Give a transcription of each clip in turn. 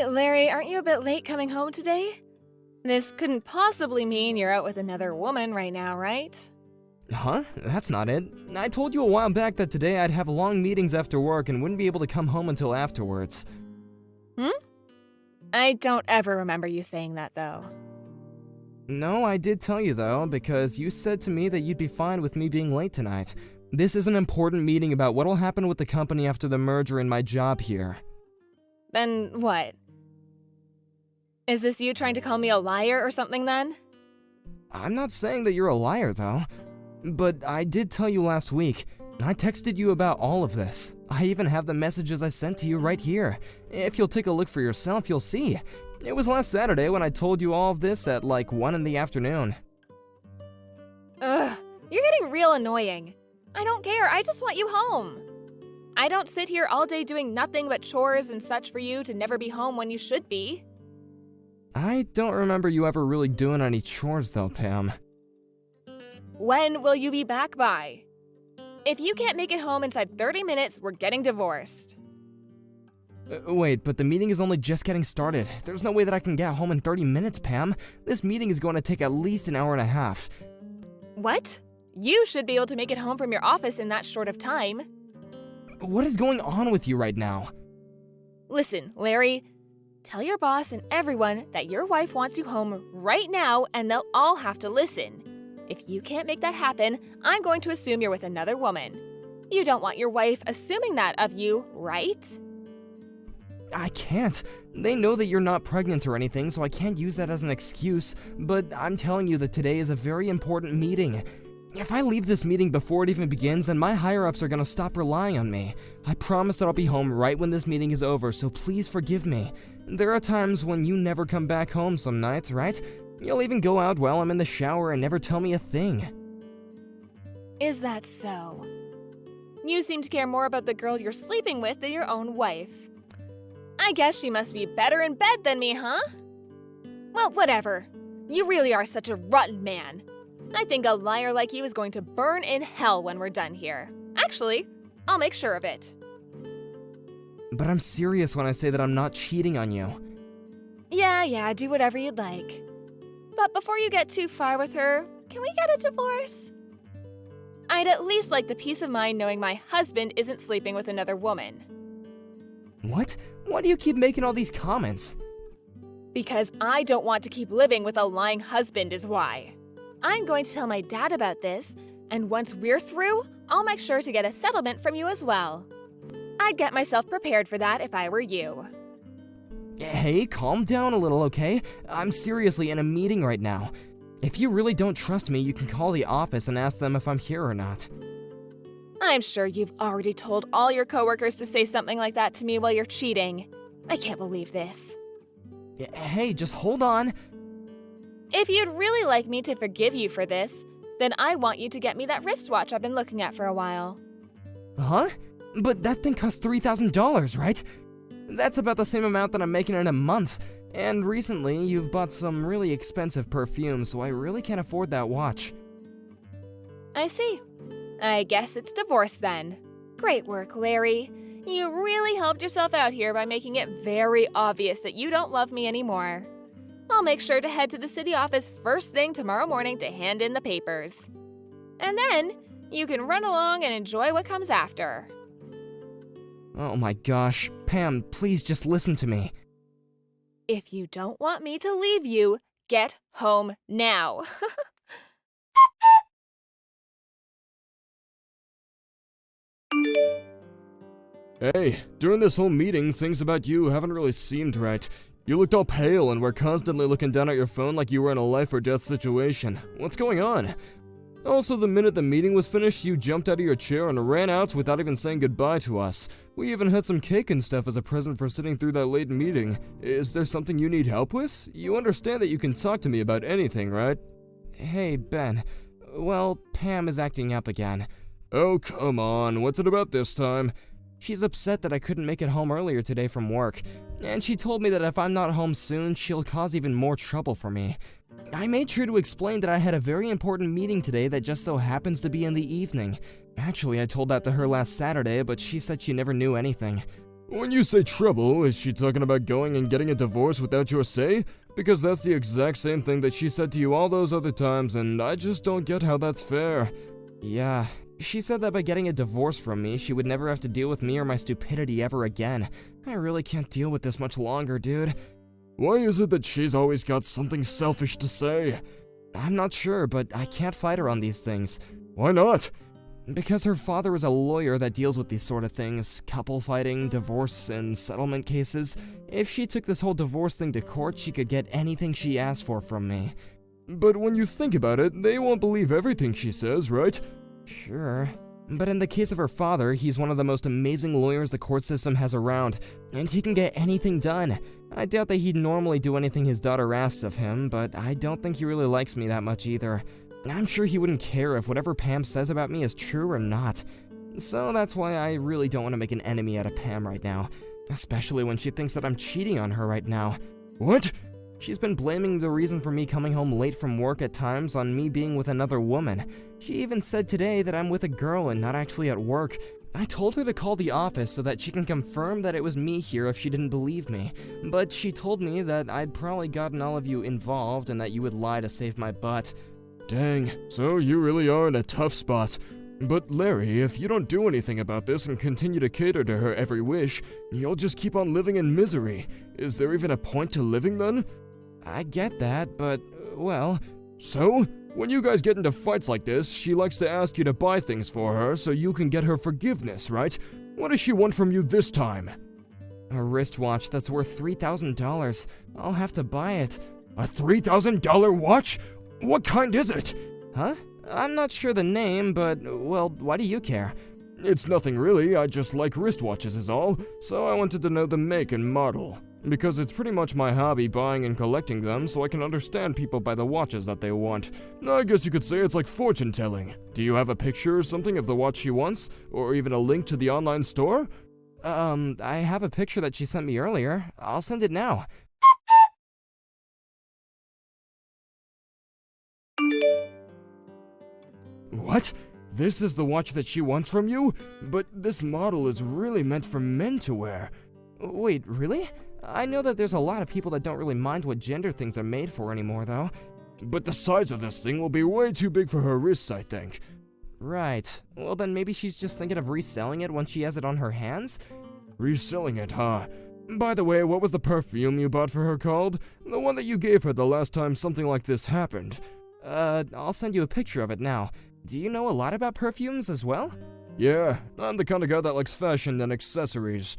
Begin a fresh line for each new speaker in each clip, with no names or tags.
Hey, Larry, aren't you a bit late coming home today? This couldn't possibly mean you're out with another woman right now, right?
Huh? That's not it. I told you a while back that today I'd have long meetings after work and wouldn't be able to come home until afterwards.
I don't ever remember you saying that, though.
No, I did tell you though, because you said to me that you'd be fine with me being late tonight. This is an important meeting about what'll happen with the company after the merger and my job here.
Then what? Is this you trying to call me a liar or something then?
I'm not saying that you're a liar though, but I did tell you last week. I texted you about all of this. I even have the messages I sent to you right here. If you'll take a look for yourself, you'll see. It was last Saturday when I told you all of this at like 1 in the afternoon.
Ugh, you're getting real annoying. I don't care, I just want you home. I don't sit here all day doing nothing but chores and such for you to never be home when you should be.
I don't remember you ever really doing any chores though, Pam.
When will you be back by? If you can't make it home inside 30 minutes, we're getting divorced.
Wait, but the meeting is only just getting started. There's no way that I can get home in 30 minutes, Pam. This meeting is going to take at least an hour and a half.
What? You should be able to make it home from your office in that short of time.
What is going on with you right now?
Listen, Larry, tell your boss and everyone that your wife wants you home right now and they'll all have to listen. If you can't make that happen, I'm going to assume you're with another woman. You don't want your wife assuming that of you, right?
I can't. They know that you're not pregnant or anything, so I can't use that as an excuse, but I'm telling you that today is a very important meeting. If I leave this meeting before it even begins, then my higher-ups are gonna stop relying on me. I promise that I'll be home right when this meeting is over, so please forgive me. There are times when you never come back home some nights, right? You'll even go out while I'm in the shower and never tell me a thing.
Is that so? You seem to care more about the girl you're sleeping with than your own wife. I guess she must be better in bed than me, huh? Well, whatever. You really are such a rotten man. I think a liar like you is going to burn in hell when we're done here. Actually, I'll make sure of it.
But I'm serious when I say that I'm not cheating on you.
Yeah, do whatever you'd like. But before you get too far with her, can we get a divorce? I'd at least like the peace of mind knowing my husband isn't sleeping with another woman.
What? Why do you keep making all these comments?
Because I don't want to keep living with a lying husband is why. I'm going to tell my dad about this, and once we're through, I'll make sure to get a settlement from you as well. I'd get myself prepared for that if I were you.
Hey, calm down a little, okay? I'm seriously in a meeting right now. If you really don't trust me, you can call the office and ask them if I'm here or not.
I'm sure you've already told all your coworkers to say something like that to me while you're cheating. I can't believe this.
Hey, just hold on.
If you'd really like me to forgive you for this, then I want you to get me that wristwatch I've been looking at for a while.
Huh? But that thing costs $3,000, right? That's about the same amount that I'm making in a month. And recently, you've bought some really expensive perfume, so I really can't afford that watch.
I see. I guess it's divorce then. Great work, Larry. You really helped yourself out here by making it very obvious that you don't love me anymore. I'll make sure to head to the city office first thing tomorrow morning to hand in the papers. And then, you can run along and enjoy what comes after.
Oh my gosh, Pam, please just listen to me.
If you don't want me to leave you, get home now.
Hey, during this whole meeting, things about you haven't really seemed right. You looked all pale and were constantly looking down at your phone like you were in a life or death situation. What's going on? Also, the minute the meeting was finished, you jumped out of your chair and ran out without even saying goodbye to us. We even had some cake and stuff as a present for sitting through that late meeting. Is there something you need help with? You understand that you can talk to me about anything, right? Hey, Ben. Well, Pam is acting up again. Oh, come on. What's it about this time? She's upset that I couldn't make it home earlier today from work, and she told me that if I'm not home soon, she'll cause even more trouble for me. I made sure to explain that I had a very important meeting today that just so happens to be in the evening. Actually, I told that to her last Saturday, but she said she never knew anything. When you say trouble, is she talking about going and getting a divorce without your say? Because that's the exact same thing that she said to you all those other times, and I just don't get how that's fair. Yeah, she said that by getting a divorce from me, she would never have to deal with me or my stupidity ever again. I really can't deal with this much longer, dude. Why is it that she's always got something selfish to say? I'm not sure, but I can't fight her on these things. Why not? Because her father is a lawyer that deals with these sort of things, couple fighting, divorce, and settlement cases. If she took this whole divorce thing to court, she could get anything she asked for from me. But when you think about it, they won't believe everything she says, right? Sure. But in the case of her father, he's one of the most amazing lawyers the court system has around, and he can get anything done. I doubt that he'd normally do anything his daughter asks of him, but I don't think he really likes me that much either. I'm sure he wouldn't care if whatever Pam says about me is true or not. So that's why I really don't want to make an enemy out of Pam right now, especially when she thinks that I'm cheating on her right now. What? She's been blaming the reason for me coming home late from work at times on me being with another woman. She even said today that I'm with a girl and not actually at work. I told her to call the office so that she can confirm that it was me here if she didn't believe me. But she told me that I'd probably gotten all of you involved and that you would lie to save my butt. Dang, so you really are in a tough spot. But Larry, if you don't do anything about this and continue to cater to her every wish, you'll just keep on living in misery. Is there even a point to living then? I get that, but, well... So? When you guys get into fights like this, she likes to ask you to buy things for her so you can get her forgiveness, right? What does she want from you this time? A wristwatch that's worth $3,000. I'll have to buy it. A $3,000 watch? What kind is it? Huh? I'm not sure the name, but, well, why do you care? It's nothing really, I just like wristwatches is all, so I wanted to know the make and model. Because it's pretty much my hobby buying and collecting them, so I can understand people by the watches that they want. I guess you could say it's like fortune telling. Do you have a picture or something of the watch she wants? Or even a link to the online store? I have a picture that she sent me earlier. I'll send it now. What? This is the watch that she wants from you? But this model is really meant for men to wear. Wait, really? I know that there's a lot of people that don't really mind what gender things are made for anymore, though. But the size of this thing will be way too big for her wrists, I think. Right. Well, then maybe she's just thinking of reselling it once she has it on her hands? Reselling it, huh? By the way, what was the perfume you bought for her called? The one that you gave her the last time something like this happened. I'll send you a picture of it now. Do you know a lot about perfumes as well? Yeah, I'm the kind of guy that likes fashion and accessories.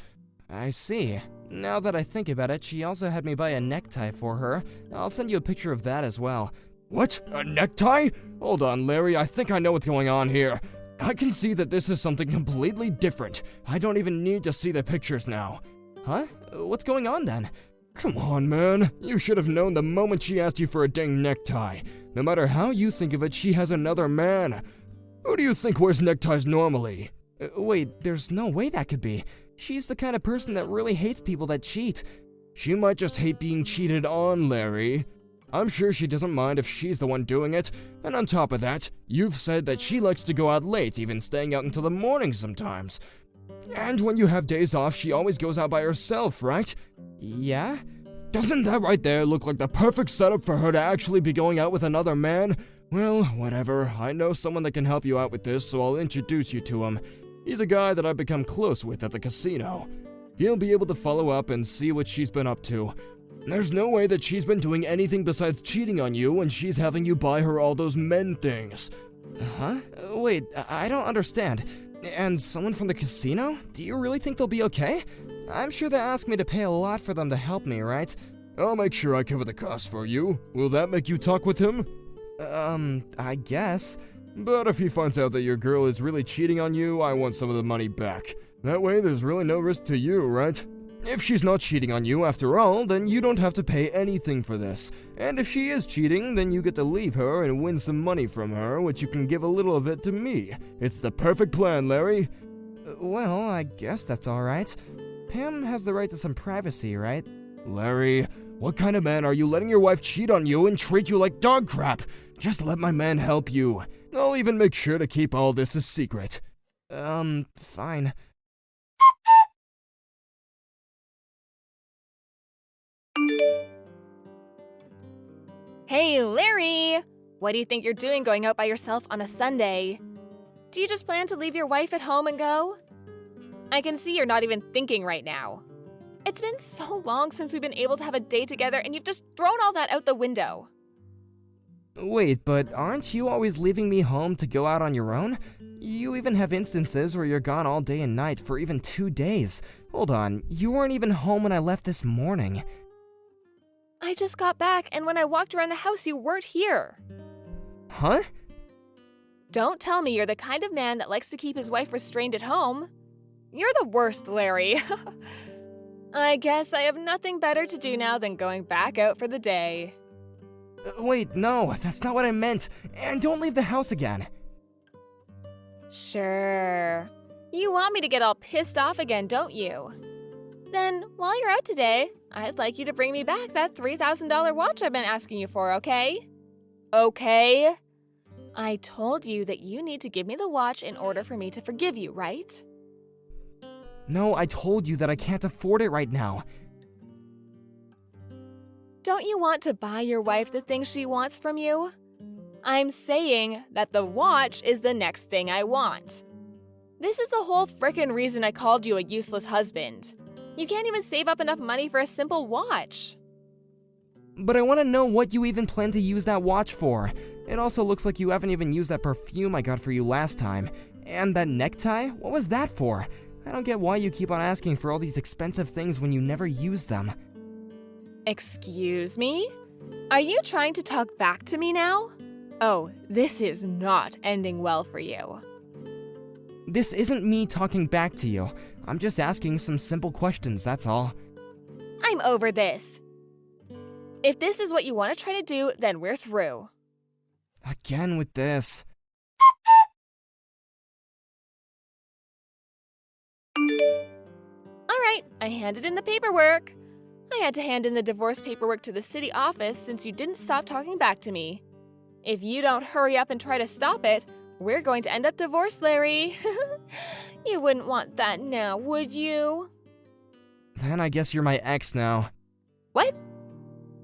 I see. Now that I think about it, she also had me buy a necktie for her. I'll send you a picture of that as well. What? A necktie? Hold on, Larry, I think I know what's going on here. I can see that this is something completely different. I don't even need to see the pictures now. Huh? What's going on then? Come on, man. You should have known the moment she asked you for a dang necktie. No matter how you think of it, she has another man. Who do you think wears neckties normally? Wait, there's no way that could be. She's the kind of person that really hates people that cheat. She might just hate being cheated on, Larry. I'm sure she doesn't mind if she's the one doing it. And on top of that, you've said that she likes to go out late, even staying out until the morning sometimes. And when you have days off, she always goes out by herself, right? Yeah? Doesn't that right there look like the perfect setup for her to actually be going out with another man? Well, whatever. I know someone that can help you out with this, so I'll introduce you to him. He's a guy that I've become close with at the casino. He'll be able to follow up and see what she's been up to. There's no way that she's been doing anything besides cheating on you when she's having you buy her all those men things. Huh? Wait, I don't understand. And someone from the casino? Do you really think they'll be okay? I'm sure they asked me to pay a lot for them to help me, right? I'll make sure I cover the cost for you. Will that make you talk with him? I guess. But if he finds out that your girl is really cheating on you, I want some of the money back. That way there's really no risk to you, right? If she's not cheating on you after all, then you don't have to pay anything for this. And if she is cheating, then you get to leave her and win some money from her, which you can give a little of it to me. It's the perfect plan, Larry. Well, I guess that's alright. Pam has the right to some privacy, right? Larry, what kind of man are you letting your wife cheat on you and treat you like dog crap? Just let my man help you. I'll even make sure to keep all this a secret. Fine.
Hey, Larry! What do you think you're doing going out by yourself on a Sunday? Do you just plan to leave your wife at home and go? I can see you're not even thinking right now. It's been so long since we've been able to have a day together and you've just thrown all that out the window.
Wait, but aren't you always leaving me home to go out on your own? You even have instances where you're gone all day and night for even 2 days. Hold on, you weren't even home when I left this morning.
I just got back, and when I walked around the house, you weren't here.
Huh?
Don't tell me you're the kind of man that likes to keep his wife restrained at home. You're the worst, Larry. I guess I have nothing better to do now than going back out for the day.
Wait, no, that's not what I meant. And don't leave the house again.
Sure. You want me to get all pissed off again, don't you? Then, while you're out today, I'd like you to bring me back that $3,000 watch I've been asking you for, okay? Okay? I told you that you need to give me the watch in order for me to forgive you, right?
No, I told you that I can't afford it right now.
Don't you want to buy your wife the things she wants from you? I'm saying that the watch is the next thing I want. This is the whole frickin' reason I called you a useless husband. You can't even save up enough money for a simple watch.
But I want to know what you even plan to use that watch for. It also looks like you haven't even used that perfume I got for you last time. And that necktie? What was that for? I don't get why you keep on asking for all these expensive things when you never use them.
Excuse me? Are you trying to talk back to me now? Oh, this is not ending well for you.
This isn't me talking back to you. I'm just asking some simple questions, that's all.
I'm over this. If this is what you want to try to do, then we're through.
Again with this.
All right, I handed in the paperwork. I had to hand in the divorce paperwork to the city office since you didn't stop talking back to me. If you don't hurry up and try to stop it, we're going to end up divorced, Larry. You wouldn't want that now, would you?
Then I guess you're my ex now.
What?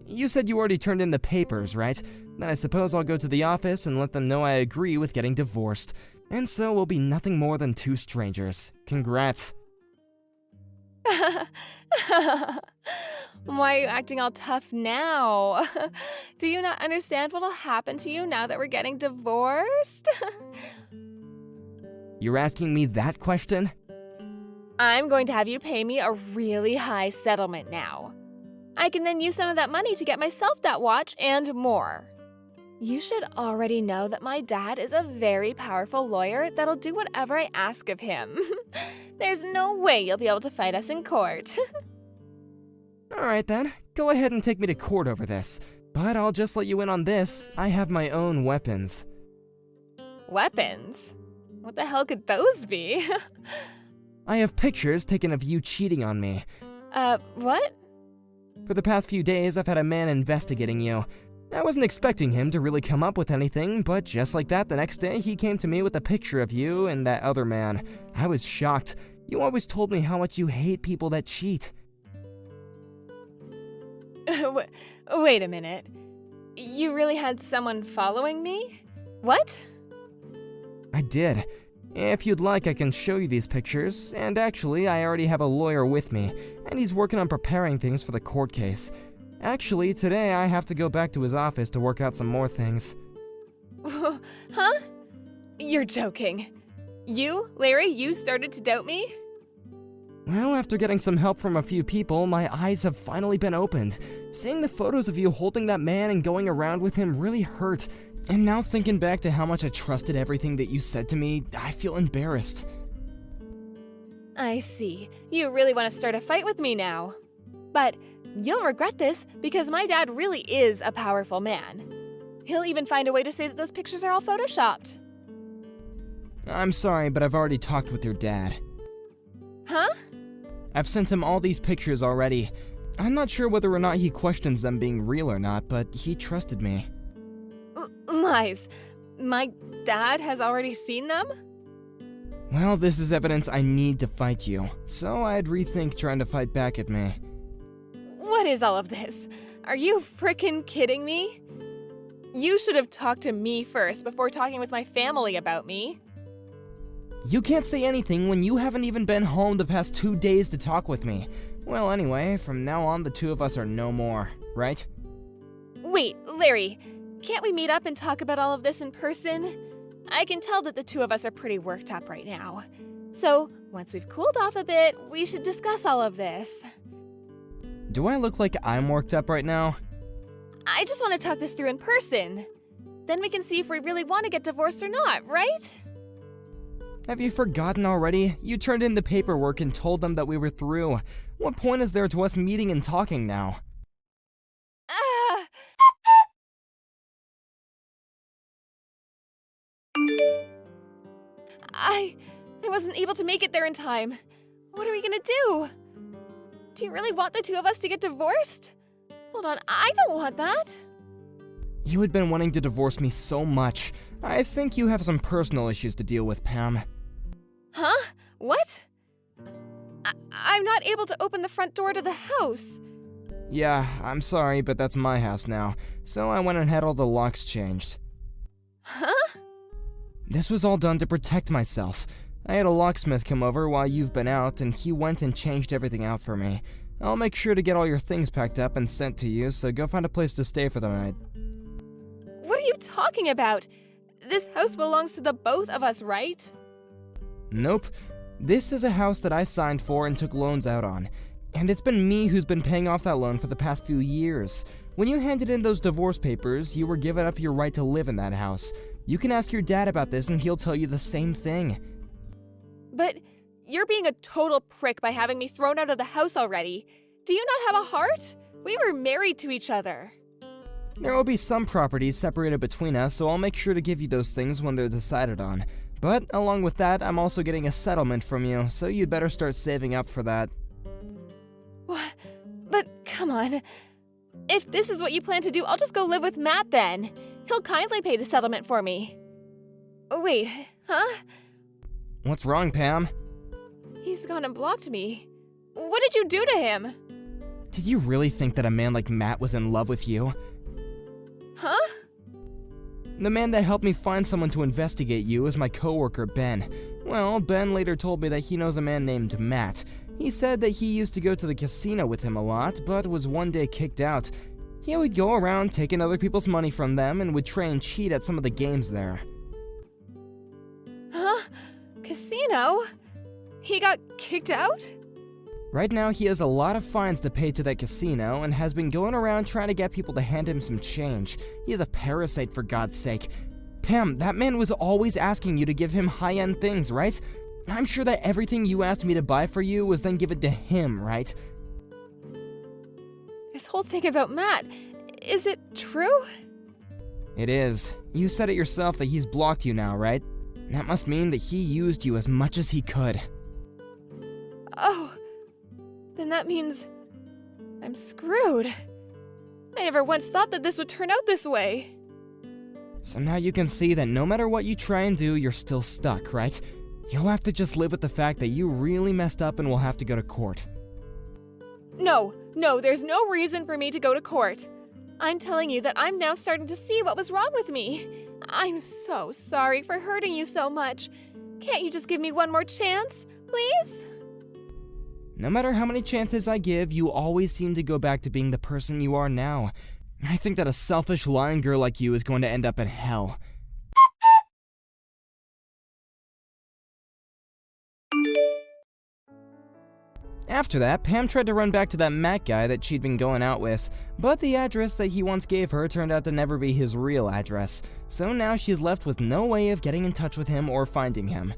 You said you already turned in the papers, right? Then I suppose I'll go to the office and let them know I agree with getting divorced. And so we'll be nothing more than 2 strangers. Congrats.
Why are you acting all tough now? Do you not understand what'll happen to you now that we're getting divorced?
You're asking me that question?
I'm going to have you pay me a really high settlement now. I can then use some of that money to get myself that watch and more. You should already know that my dad is a very powerful lawyer that'll do whatever I ask of him. There's no way you'll be able to fight us in court.
Alright then, go ahead and take me to court over this. But I'll just let you in on this, I have my own weapons.
Weapons? What the hell could those be?
I have pictures taken of you cheating on me.
What?
For the past few days, I've had a man investigating you. I wasn't expecting him to really come up with anything, but just like that, the next day he came to me with a picture of you and that other man. I was shocked. You always told me how much you hate people that cheat.
Wait a minute. You really had someone following me? What?
I did. If you'd like, I can show you these pictures, and actually, I already have a lawyer with me, and he's working on preparing things for the court case. Actually, today I have to go back to his office to work out some more things.
Huh? You're joking. You, Larry, you started to doubt me?
Well, after getting some help from a few people, my eyes have finally been opened. Seeing the photos of you holding that man and going around with him really hurt. And now thinking back to how much I trusted everything that you said to me, I feel embarrassed.
I see. You really want to start a fight with me now. But you'll regret this because my dad really is a powerful man. He'll even find a way to say that those pictures are all photoshopped.
I'm sorry, but I've already talked with your dad.
Huh?
I've sent him all these pictures already. I'm not sure whether or not he questions them being real or not, but he trusted me.
Lies. My dad has already seen them?
Well, this is evidence I need to fight you, so I'd rethink trying to fight back at me.
What is all of this? Are you frickin' kidding me? You should have talked to me first before talking with my family about me.
You can't say anything when you haven't even been home the past 2 days to talk with me. Well, anyway, from now on, the two of us are no more, right?
Wait, Larry, can't we meet up and talk about all of this in person? I can tell that the two of us are pretty worked up right now. So, once we've cooled off a bit, we should discuss all of this.
Do I look like I'm worked up right now?
I just want to talk this through in person. Then we can see if we really want to get divorced or not, right?
Have you forgotten already? You turned in the paperwork and told them that we were through. What point is there to us meeting and talking now?
I wasn't able to make it there in time. What are we gonna do? Do you really want the two of us to get divorced? Hold on, I don't want that.
You had been wanting to divorce me so much. I think you have some personal issues to deal with, Pam.
Huh? What? I'm not able to open the front door to the house.
Yeah, I'm sorry, but that's my house now, so I went and had all the locks changed.
Huh?
This was all done to protect myself. I had a locksmith come over while you've been out, and he went and changed everything out for me. I'll make sure to get all your things packed up and sent to you, so go find a place to stay for the night.
What are you talking about? This house belongs to the both of us, right?
Nope. This is a house that I signed for and took loans out on. And it's been me who's been paying off that loan for the past few years. When you handed in those divorce papers, you were giving up your right to live in that house. You can ask your dad about this and he'll tell you the same thing.
But you're being a total prick by having me thrown out of the house already. Do you not have a heart? We were married to each other.
There will be some properties separated between us, so I'll make sure to give you those things when they're decided on. But along with that, I'm also getting a settlement from you, so you'd better start saving up for that.
What? But come on. If this is what you plan to do, I'll just go live with Matt then. He'll kindly pay the settlement for me. Wait, huh?
What's wrong, Pam?
He's gone and blocked me. What did you do to him?
Did you really think that a man like Matt was in love with you?
Huh?
The man that helped me find someone to investigate you is my coworker, Ben. Well, Ben later told me that he knows a man named Matt. He said that he used to go to the casino with him a lot, but was one day kicked out. He would go around taking other people's money from them and would try and cheat at some of the games there.
Huh? Casino? He got kicked out?
Right now, he has a lot of fines to pay to that casino and has been going around trying to get people to hand him some change. He is a parasite, for God's sake. Pam, that man was always asking you to give him high-end things, right? I'm sure that everything you asked me to buy for you was then given to him, right?
This whole thing about Matt, is it true?
It is. You said it yourself that he's blocked you now, right? That must mean that he used you as much as he could.
Oh, then that means I'm screwed. I never once thought that this would turn out this way.
So now you can see that no matter what you try and do, you're still stuck, right? You'll have to just live with the fact that you really messed up and will have to go to court.
No, there's no reason for me to go to court. I'm telling you that I'm now starting to see what was wrong with me. I'm so sorry for hurting you so much. Can't you just give me one more chance, please?
No matter how many chances I give, you always seem to go back to being the person you are now. I think that a selfish, lying girl like you is going to end up in hell. After that, Pam tried to run back to that Matt guy that she'd been going out with, but the address that he once gave her turned out to never be his real address, so now she's left with no way of getting in touch with him or finding him.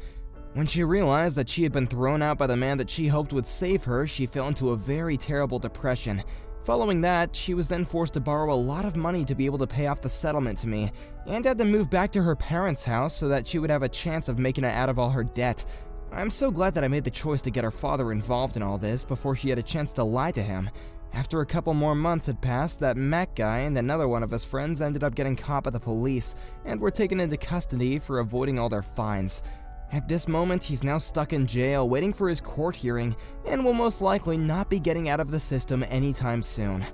When she realized that she had been thrown out by the man that she hoped would save her, she fell into a very terrible depression. Following that, she was then forced to borrow a lot of money to be able to pay off the settlement to me, and had to move back to her parents' house so that she would have a chance of making it out of all her debt. I'm so glad that I made the choice to get her father involved in all this before she had a chance to lie to him. After a couple more months had passed, that Matt guy and another one of his friends ended up getting caught by the police and were taken into custody for avoiding all their fines. At this moment, he's now stuck in jail waiting for his court hearing and will most likely not be getting out of the system anytime soon.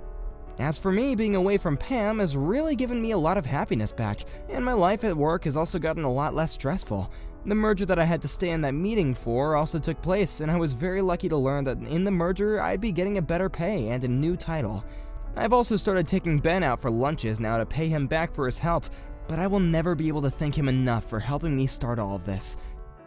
As for me, being away from Pam has really given me a lot of happiness back, and my life at work has also gotten a lot less stressful. The merger that I had to stay in that meeting for also took place, and I was very lucky to learn that in the merger, I'd be getting a better pay and a new title. I've also started taking Ben out for lunches now to pay him back for his help, but I will never be able to thank him enough for helping me start all of this.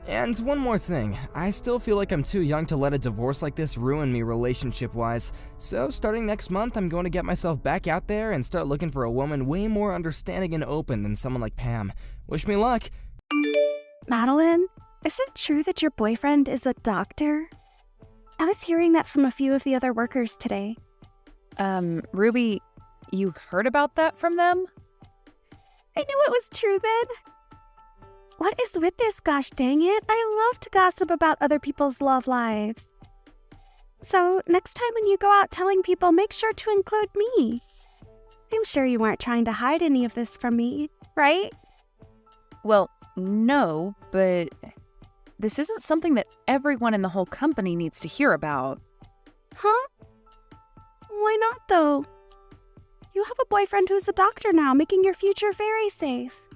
And one more thing, I still feel like I'm too young to let a divorce like this ruin me relationship-wise, so starting next month I'm going to get myself back out there and start looking for a woman way more understanding and open than someone like Pam. Wish me luck.
Madeline, is it true that your boyfriend is a doctor? I was hearing that from a few of the other workers today.
Ruby, you heard about that from them?
I knew it was true then. What is with this, gosh dang it? I love to gossip about other people's love lives. So, next time when you go out telling people, make sure to include me. I'm sure you weren't trying to hide any of this from me, right?
Well, no, but this isn't something that everyone in the whole company needs to hear about.
Huh? Why not, though? You have a boyfriend who's a doctor now, making your future very safe.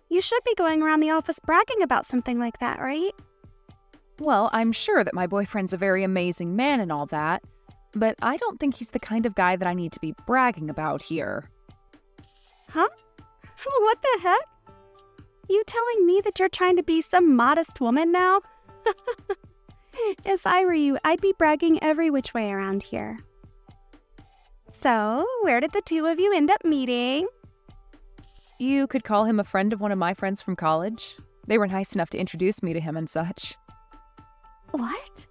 You should be going around the office bragging about something like that, right?
Well, I'm sure that my boyfriend's a very amazing man and all that, but I don't think he's the kind of guy that I need to be bragging about here.
Huh? What the heck? You telling me that you're trying to be some modest woman now? If I were you, I'd be bragging every which way around here. So, where did the two of you end up meeting?
You could call him a friend of one of my friends from college. They were nice enough to introduce me to him and such.
What?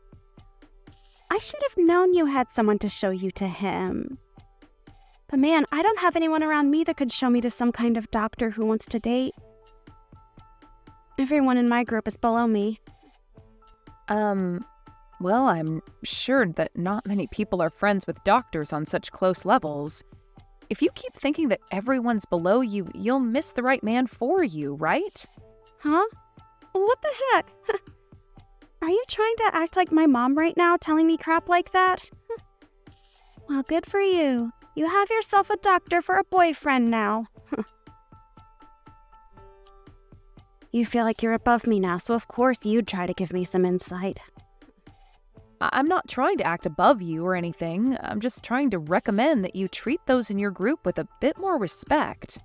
I should have known you had someone to show you to him. But man, I don't have anyone around me that could show me to some kind of doctor who wants to date. Everyone in my group is below me.
Well, I'm sure that not many people are friends with doctors on such close levels. If you keep thinking that everyone's below you, you'll miss the right man for you, right?
Huh? What the heck? Are you trying to act like my mom right now, telling me crap like that? Well, good for you. You have yourself a doctor for a boyfriend now. You feel like you're above me now, so of course you'd try to give me some insight.
I'm not trying to act above you or anything. I'm just trying to recommend that you treat those in your group with a bit more respect.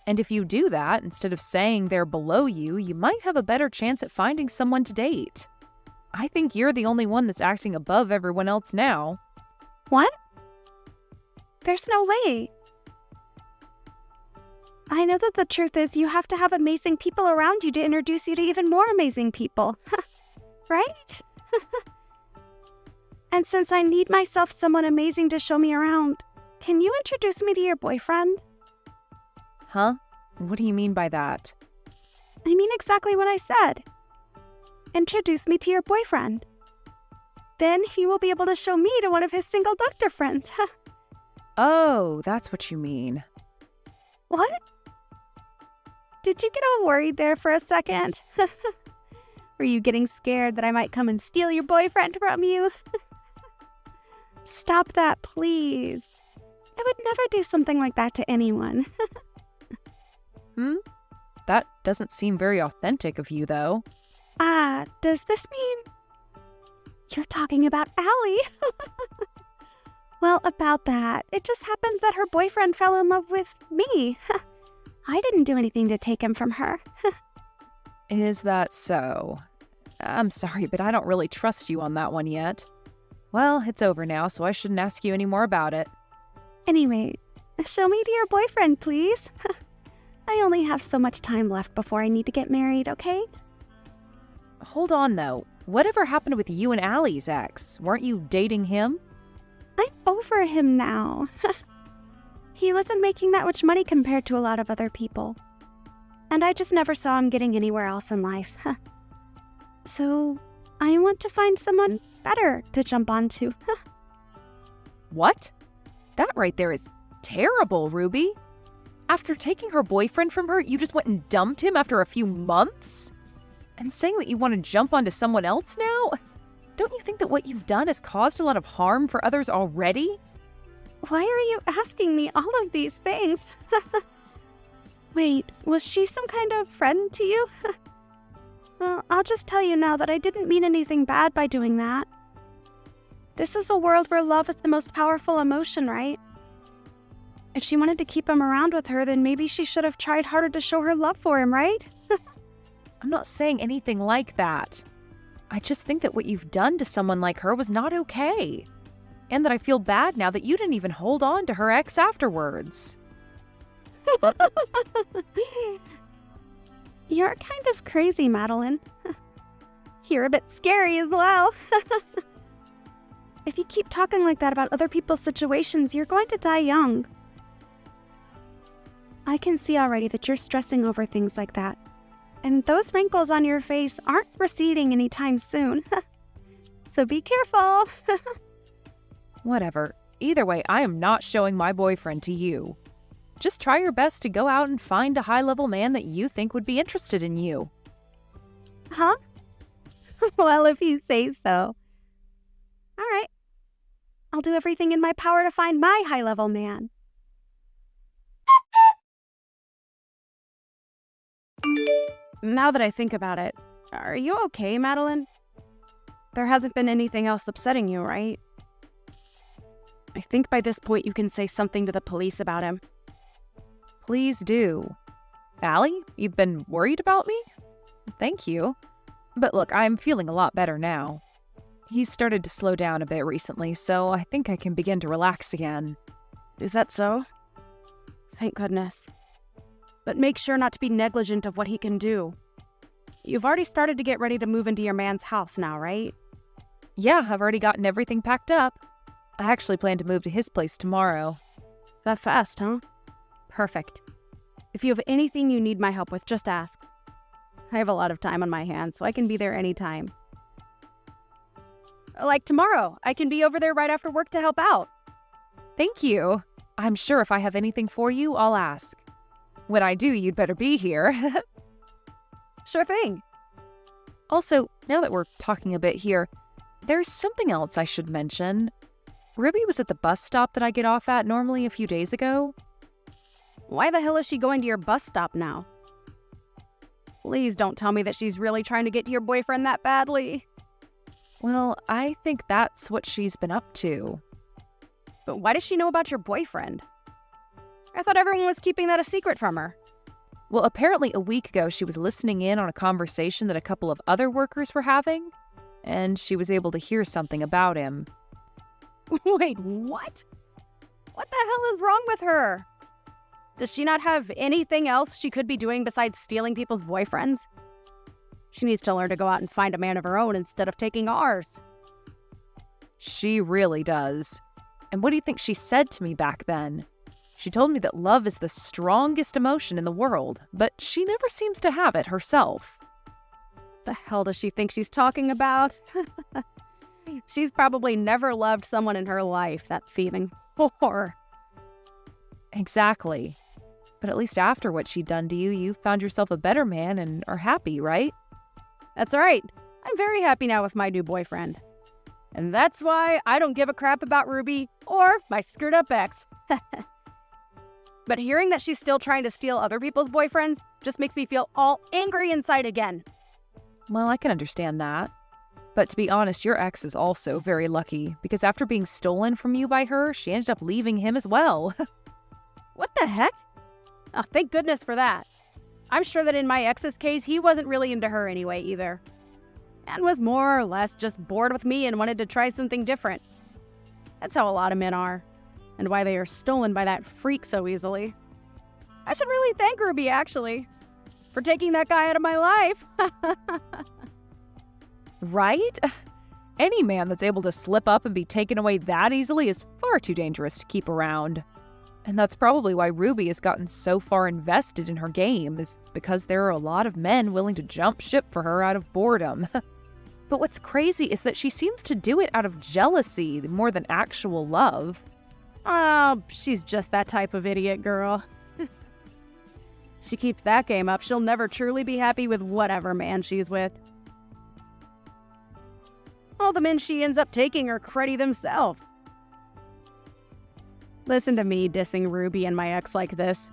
And if you do that, instead of saying they're below you, you might have a better chance at finding someone to date. I think you're the only one that's acting above everyone else now.
What? There's no way. I know that the truth is you have to have amazing people around you to introduce you to even more amazing people. Right? And since I need myself someone amazing to show me around, can you introduce me to your boyfriend?
Huh? What do you mean by that?
I mean exactly what I said. Introduce me to your boyfriend. Then he will be able to show me to one of his single doctor friends.
Oh, that's what you mean.
What? Did you get all worried there for a second? Were you getting scared that I might come and steal your boyfriend from you? Stop that, please. I would never do something like that to anyone.
That doesn't seem very authentic of you, though.
Does this mean you're talking about Allie? Well, about that, it just happens that her boyfriend fell in love with me. I didn't do anything to take him from her.
Is that so? I'm sorry, but I don't really trust you on that one yet. Well, it's over now, so I shouldn't ask you any more about it.
Anyway, show me to your boyfriend, please. I only have so much time left before I need to get married, okay?
Hold on, though. Whatever happened with you and Allie's ex? Weren't you dating him?
I'm over him now. He wasn't making that much money compared to a lot of other people. And I just never saw him getting anywhere else in life. So, I want to find someone better to jump onto.
What? That right there is terrible, Ruby. After taking her boyfriend from her, you just went and dumped him after a few months? And saying that you want to jump onto someone else now? Don't you think that what you've done has caused a lot of harm for others already?
Why are you asking me all of these things? Wait, was she some kind of friend to you? Well, I'll just tell you now that I didn't mean anything bad by doing that. This is a world where love is the most powerful emotion, right? If she wanted to keep him around with her, then maybe she should have tried harder to show her love for him, right?
I'm not saying anything like that. I just think that what you've done to someone like her was not okay. And that I feel bad now that you didn't even hold on to her ex afterwards.
You're kind of crazy, Madeline. You're a bit scary as well. If you keep talking like that about other people's situations, you're going to die young. I can see already that you're stressing over things like that. And those wrinkles on your face aren't receding anytime soon. So be careful.
Whatever. Either way, I am not showing my boyfriend to you. Just try your best to go out and find a high-level man that you think would be interested in you.
Huh? Well, if you say so. All right. I'll do everything in my power to find my high-level man. Now that I think about it, are you okay, Madeline? There hasn't been anything else upsetting you, right? I think by this point you can say something to the police about him.
Please do. Allie, you've been worried about me? Thank you. But look, I'm feeling a lot better now. He's started to slow down a bit recently, so I think I can begin to relax again.
Is that so? Thank goodness. But make sure not to be negligent of what he can do. You've already started to get ready to move into your man's house now, right?
Yeah, I've already gotten everything packed up. I actually plan to move to his place tomorrow.
That fast, huh? Perfect. If you have anything you need my help with, just ask. I have a lot of time on my hands, so I can be there anytime. Like tomorrow, I can be over there right after work to help out.
Thank you. I'm sure if I have anything for you, I'll ask. When I do, you'd better be here.
Sure thing.
Also, now that we're talking a bit here, there's something else I should mention. Ruby was at the bus stop that I get off at normally a few days ago.
Why the hell is she going to your bus stop now? Please don't tell me that she's really trying to get to your boyfriend that badly.
Well, I think that's what she's been up to.
But why does she know about your boyfriend? I thought everyone was keeping that a secret from her.
Well, apparently a week ago she was listening in on a conversation that a couple of other workers were having, and she was able to hear something about him.
Wait, what? What the hell is wrong with her? Does she not have anything else she could be doing besides stealing people's boyfriends? She needs to learn to go out and find a man of her own instead of taking ours.
She really does. And what do you think she said to me back then? She told me that love is the strongest emotion in the world, but she never seems to have it herself.
The hell does she think she's talking about? She's probably never loved someone in her life, that thieving whore.
Exactly. But at least after what she'd done to you, you found yourself a better man and are happy, right?
That's right. I'm very happy now with my new boyfriend. And that's why I don't give a crap about Ruby or my screwed up ex. But hearing that she's still trying to steal other people's boyfriends just makes me feel all angry inside again.
Well, I can understand that. But to be honest, your ex is also very lucky, because after being stolen from you by her, she ended up leaving him as well.
What the heck? Oh, thank goodness for that. I'm sure that in my ex's case, he wasn't really into her anyway either. And was more or less just bored with me and wanted to try something different. That's how a lot of men are. And why they are stolen by that freak so easily. I should really thank Ruby, actually, for taking that guy out of my life.
Right? Any man that's able to slip up and be taken away that easily is far too dangerous to keep around. And that's probably why Ruby has gotten so far invested in her game, is because there are a lot of men willing to jump ship for her out of boredom. But what's crazy is that she seems to do it out of jealousy more than actual love.
Oh, she's just that type of idiot girl. She keeps that game up, she'll never truly be happy with whatever man she's with. All the men she ends up taking are cruddy themselves. Listen to me dissing Ruby and my ex like this.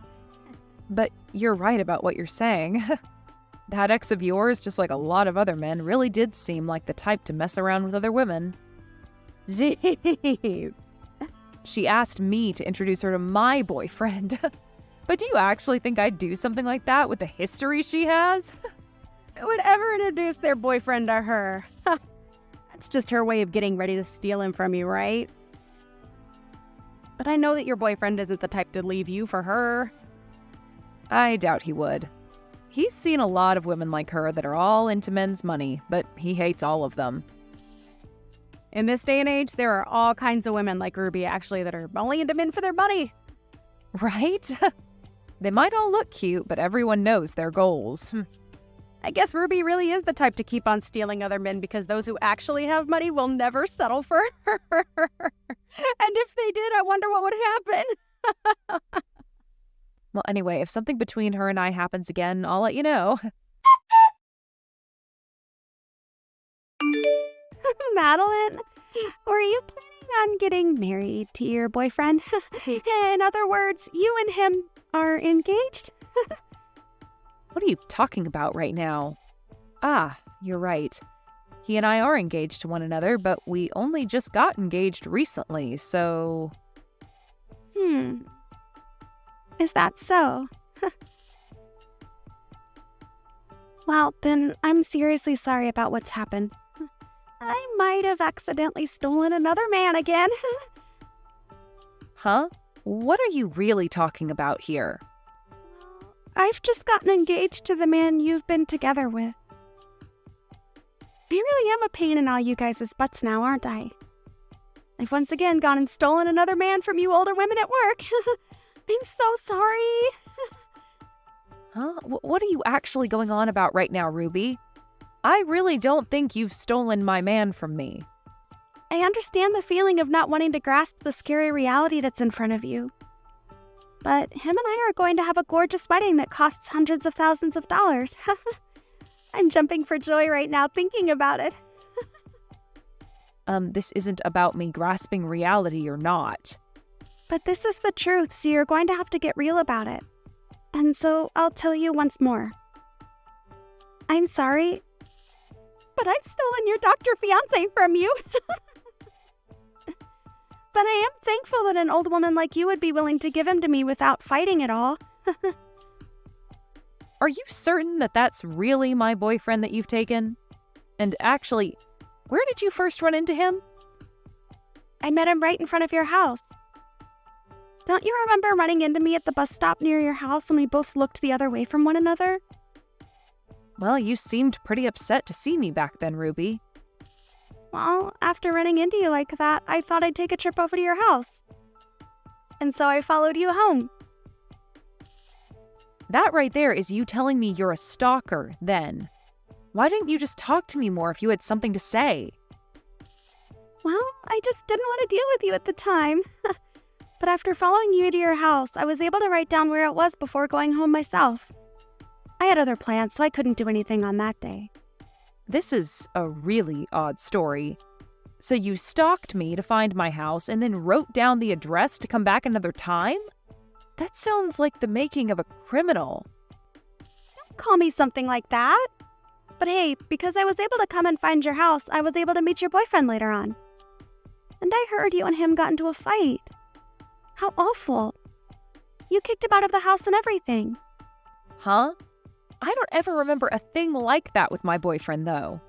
But you're right about what you're saying. That ex of yours, just like a lot of other men, really did seem like the type to mess around with other women.
Jeez.
She asked me to introduce her to my boyfriend. But do you actually think I'd do something like that with the history she has?
Who would ever introduce their boyfriend to her? That's just her way of getting ready to steal him from you, right? But I know that your boyfriend isn't the type to leave you for her.
I doubt he would. He's seen a lot of women like her that are all into men's money, but he hates all of them.
In this day and age, there are all kinds of women like Ruby, actually, that are only into men for their money.
Right? They might all look cute, but everyone knows their goals.
I guess Ruby really is the type to keep on stealing other men because those who actually have money will never settle for her. And if they did, I wonder what would happen.
Well, anyway, if something between her and I happens again, I'll let you know.
Madeline, were you planning on getting married to your boyfriend? In other words, you and him are engaged?
What are you talking about right now? Ah, you're right. He and I are engaged to one another, but we only just got engaged recently, so...
Is that so? Well, then I'm seriously sorry about what's happened. I might have accidentally stolen another man again.
Huh? What are you really talking about here?
I've just gotten engaged to the man you've been together with. I really am a pain in all you guys' butts now, aren't I? I've once again gone and stolen another man from you older women at work. I'm so sorry.
Huh? What are you actually going on about right now, Ruby? I really don't think you've stolen my man from me.
I understand the feeling of not wanting to grasp the scary reality that's in front of you. But him and I are going to have a gorgeous wedding that costs hundreds of thousands of dollars. I'm jumping for joy right now thinking about it.
This isn't about me grasping reality or not.
But this is the truth, so you're going to have to get real about it. And so I'll tell you once more. I'm sorry, but I've stolen your doctor fiancé from you. But I am thankful that an old woman like you would be willing to give him to me without fighting at all.
Are you certain that that's really my boyfriend that you've taken? And actually, where did you first run into him?
I met him right in front of your house. Don't you remember running into me at the bus stop near your house and we both looked the other way from one another?
Well, you seemed pretty upset to see me back then, Ruby.
Well, after running into you like that, I thought I'd take a trip over to your house. And so I followed you home.
That right there is you telling me you're a stalker, then. Why didn't you just talk to me more if you had something to say?
Well, I just didn't want to deal with you at the time. But after following you to your house, I was able to write down where it was before going home myself. I had other plans, so I couldn't do anything on that day.
This is a really odd story. So you stalked me to find my house and then wrote down the address to come back another time? That sounds like the making of a criminal.
Don't call me something like that. But hey, because I was able to come and find your house, I was able to meet your boyfriend later on. And I heard you and him got into a fight. How awful. You kicked him out of the house and everything.
Huh? I don't ever remember a thing like that with my boyfriend, though.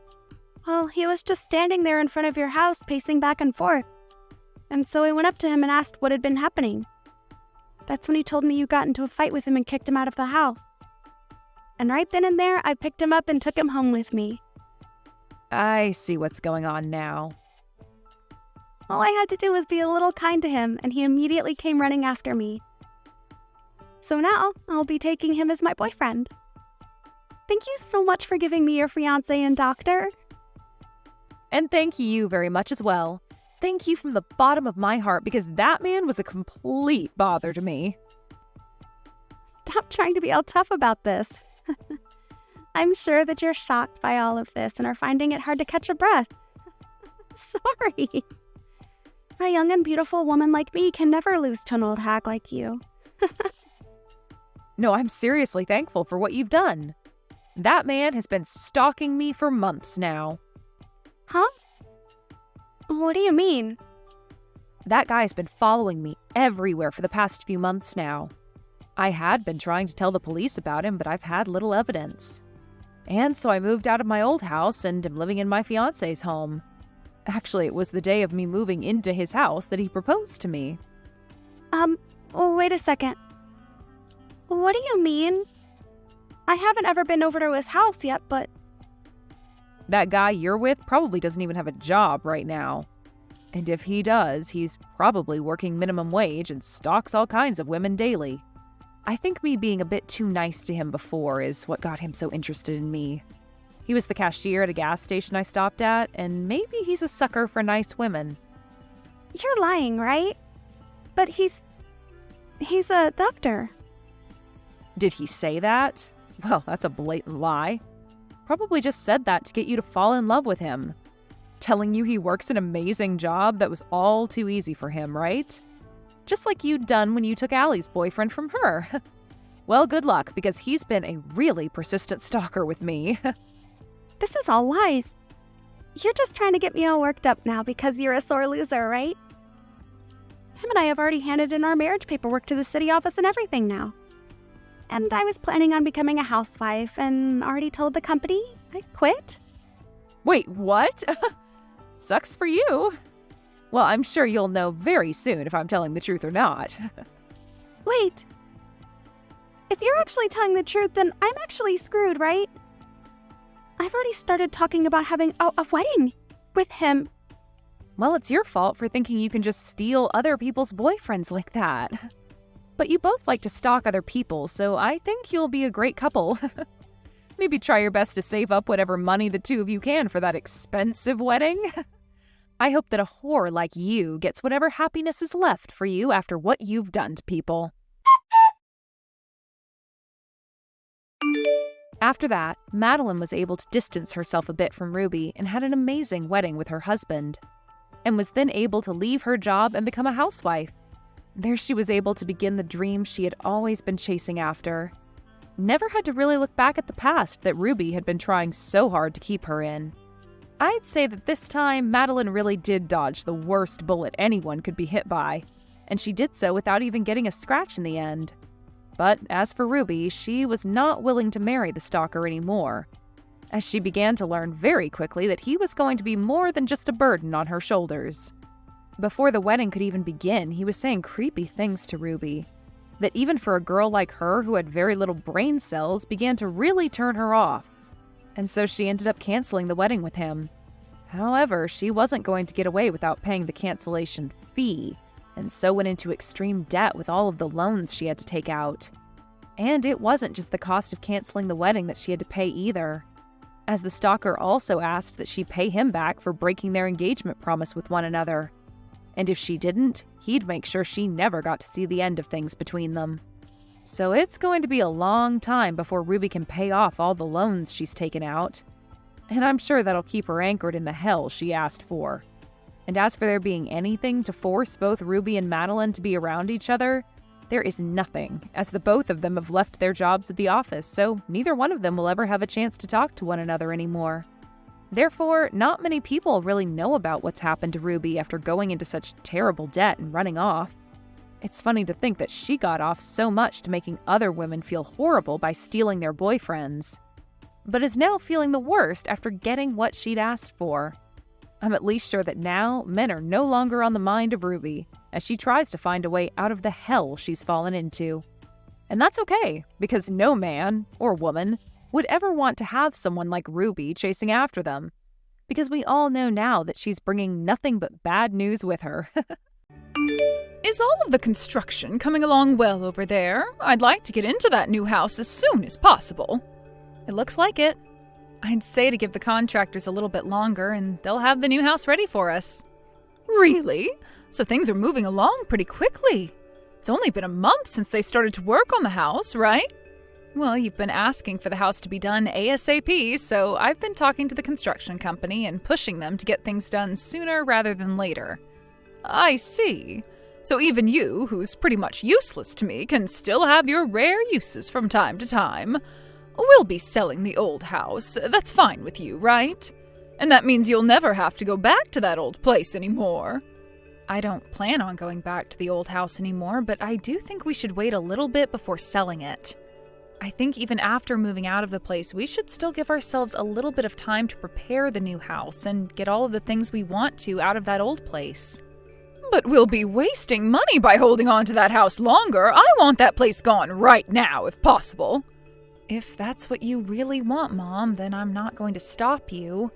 Well, he was just standing there in front of your house, pacing back and forth. And so I went up to him and asked what had been happening. That's when he told me you got into a fight with him and kicked him out of the house. And right then and there, I picked him up and took him home with me.
I see what's going on now.
All I had to do was be a little kind to him, and he immediately came running after me. So now, I'll be taking him as my boyfriend. Thank you so much for giving me your fiancé and doctor.
And thank you very much as well. Thank you from the bottom of my heart, because that man was a complete bother to me.
Stop trying to be all tough about this. I'm sure that you're shocked by all of this and are finding it hard to catch a breath. Sorry. A young and beautiful woman like me can never lose to an old hag like you.
No, I'm seriously thankful for what you've done. That man has been stalking me for months now.
Huh? What do you mean?
That guy's been following me everywhere for the past few months now. I had been trying to tell the police about him, but I've had little evidence. And so I moved out of my old house and am living in my fiancé's home. Actually, it was the day of me moving into his house that he proposed to me.
Wait a second. What do you mean? I haven't ever been over to his house yet, but...
That guy you're with probably doesn't even have a job right now. And if he does, he's probably working minimum wage and stalks all kinds of women daily. I think me being a bit too nice to him before is what got him so interested in me. He was the cashier at a gas station I stopped at, and maybe he's a sucker for nice women.
You're lying, right? But he's a doctor.
Did he say that? Well, that's a blatant lie. Probably just said that to get you to fall in love with him. Telling you he works an amazing job that was all too easy for him, right? Just like you'd done when you took Allie's boyfriend from her. Well, good luck, because he's been a really persistent stalker with me.
This is all lies. You're just trying to get me all worked up now because you're a sore loser, right? Him and I have already handed in our marriage paperwork to the city office and everything now. And I was planning on becoming a housewife and already told the company I quit.
Wait, what? Sucks for you. Well, I'm sure you'll know very soon if I'm telling the truth or not.
Wait. If you're actually telling the truth, then I'm actually screwed, right? I've already started talking about having a wedding with him.
Well, it's your fault for thinking you can just steal other people's boyfriends like that. But you both like to stalk other people, so I think you'll be a great couple. Maybe try your best to save up whatever money the two of you can for that expensive wedding. I hope that a whore like you gets whatever happiness is left for you after what you've done to people. After that, Madeline was able to distance herself a bit from Ruby and had an amazing wedding with her husband, and was then able to leave her job and become a housewife. There she was able to begin the dream she had always been chasing after. Never had to really look back at the past that Ruby had been trying so hard to keep her in. I'd say that this time, Madeline really did dodge the worst bullet anyone could be hit by, and she did so without even getting a scratch in the end. But as for Ruby, she was not willing to marry the stalker anymore, as she began to learn very quickly that he was going to be more than just a burden on her shoulders. Before the wedding could even begin, he was saying creepy things to Ruby, that even for a girl like her who had very little brain cells began to really turn her off, and so she ended up canceling the wedding with him. However, she wasn't going to get away without paying the cancellation fee, and so went into extreme debt with all of the loans she had to take out. And it wasn't just the cost of canceling the wedding that she had to pay either, as the stalker also asked that she pay him back for breaking their engagement promise with one another. And if she didn't, he'd make sure she never got to see the end of things between them. So it's going to be a long time before Ruby can pay off all the loans she's taken out. And I'm sure that'll keep her anchored in the hell she asked for. And as for there being anything to force both Ruby and Madeline to be around each other, there is nothing, as the both of them have left their jobs at the office, so neither one of them will ever have a chance to talk to one another anymore. Therefore, not many people really know about what's happened to Ruby after going into such terrible debt and running off. It's funny to think that she got off so much to making other women feel horrible by stealing their boyfriends, but is now feeling the worst after getting what she'd asked for. I'm at least sure that now men are no longer on the mind of Ruby, as she tries to find a way out of the hell she's fallen into. And that's okay, because no man, or woman, would ever want to have someone like Ruby chasing after them, because we all know now that she's bringing nothing but bad news with her.
Is all of the construction coming along well over there? I'd like to get into that new house as soon as possible. It looks like it. I'd say to give the contractors a little bit longer and they'll have the new house ready for us. Really? So things are moving along pretty quickly. It's only been a month since they started to work on the house, right? Well, you've been asking for the house to be done ASAP, so I've been talking to the construction company and pushing them to get things done sooner rather than later. I see. So even you, who's pretty much useless to me, can still have your rare uses from time to time. We'll be selling the old house. That's fine with you, right? And that means you'll never have to go back to that old place anymore. I don't plan on going back to the old house anymore, but I do think we should wait a little bit before selling it. I think even after moving out of the place, we should still give ourselves a little bit of time to prepare the new house and get all of the things we want to out of that old place. But we'll be wasting money by holding on to that house longer. I want that place gone right now, if possible. If that's what you really want, Mom, then I'm not going to stop you.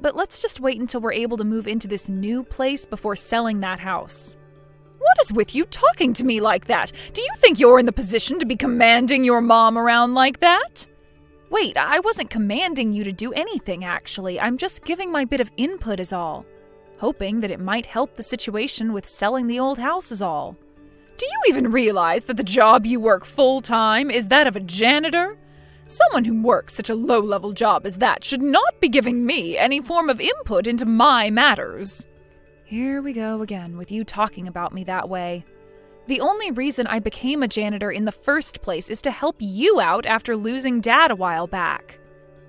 But let's just wait until we're able to move into this new place before selling that house. What is with you talking to me like that? Do you think you're in the position to be commanding your mom around like that? Wait, I wasn't commanding you to do anything, actually. I'm just giving my bit of input is all. Hoping that it might help the situation with selling the old house is all. Do you even realize that the job you work full-time is that of a janitor? Someone who works such a low-level job as that should not be giving me any form of input into my matters. Here we go again with you talking about me that way. The only reason I became a janitor in the first place is to help you out after losing Dad a while back.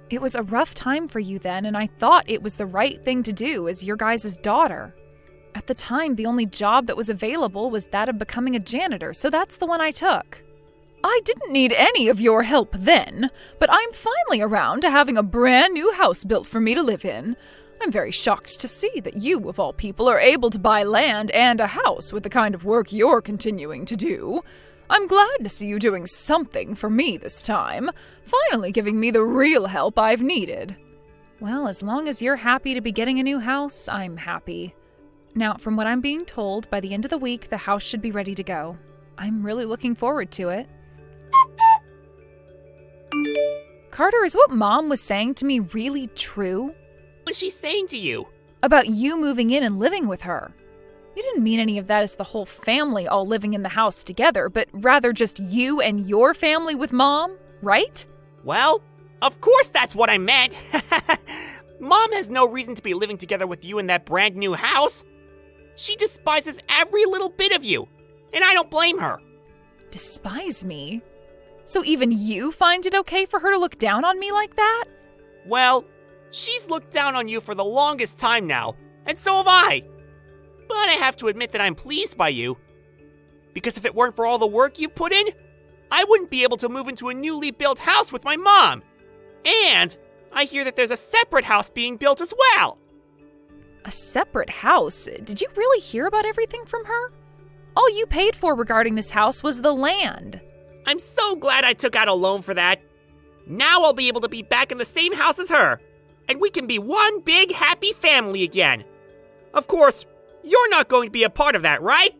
It was a rough time for you then, and I thought it was the right thing to do as your guys' daughter. At the time, the only job that was available was that of becoming a janitor, so that's the one I took. I didn't need any of your help then, but I'm finally around to having a brand new house built for me to live in. I'm very shocked to see that you, of all people, are able to buy land and a house with the kind of work you're continuing to do. I'm glad to see you doing something for me this time, finally giving me the real help I've needed. Well, as long as you're happy to be getting a new house, I'm happy. Now, from what I'm being told, by the end of the week, the house should be ready to go. I'm really looking forward to it. Carter, is what Mom was saying to me really true?
What was she saying to you?
About you moving in and living with her. You didn't mean any of that as the whole family all living in the house together, but rather just you and your family with Mom, right?
Well, of course that's what I meant. Mom has no reason to be living together with you in that brand new house. She despises every little bit of you, and I don't blame her.
Despise me? So even you find it okay for her to look down on me like that?
Well, she's looked down on you for the longest time now, and so have I. But I have to admit that I'm pleased by you. Because if it weren't for all the work you've put in, I wouldn't be able to move into a newly built house with my mom. And I hear that there's a separate house being built as well.
A separate house? Did you really hear about everything from her? All you paid for regarding this house was the land.
I'm so glad I took out a loan for that. Now I'll be able to be back in the same house as her, and we can be one big happy family again. Of course, you're not going to be a part of that, right?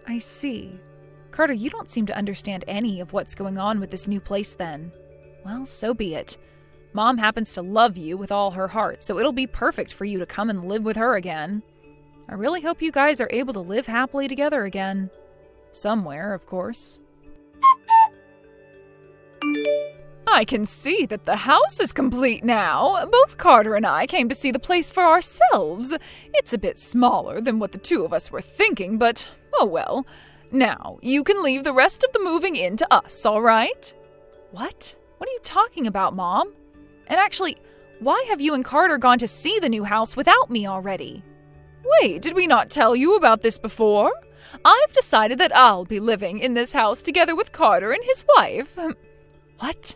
I see. Carter, you don't seem to understand any of what's going on with this new place then. Well, so be it. Mom happens to love you with all her heart, so it'll be perfect for you to come and live with her again. I really hope you guys are able to live happily together again. Somewhere, of course. I can see that the house is complete now. Both Carter and I came to see the place for ourselves. It's a bit smaller than what the two of us were thinking, but oh well. Now, you can leave the rest of the moving in to us, all right? What? What are you talking about, Mom? And actually, why have you and Carter gone to see the new house without me already? Wait, did we not tell you about this before? I've decided that I'll be living in this house together with Carter and his wife. What?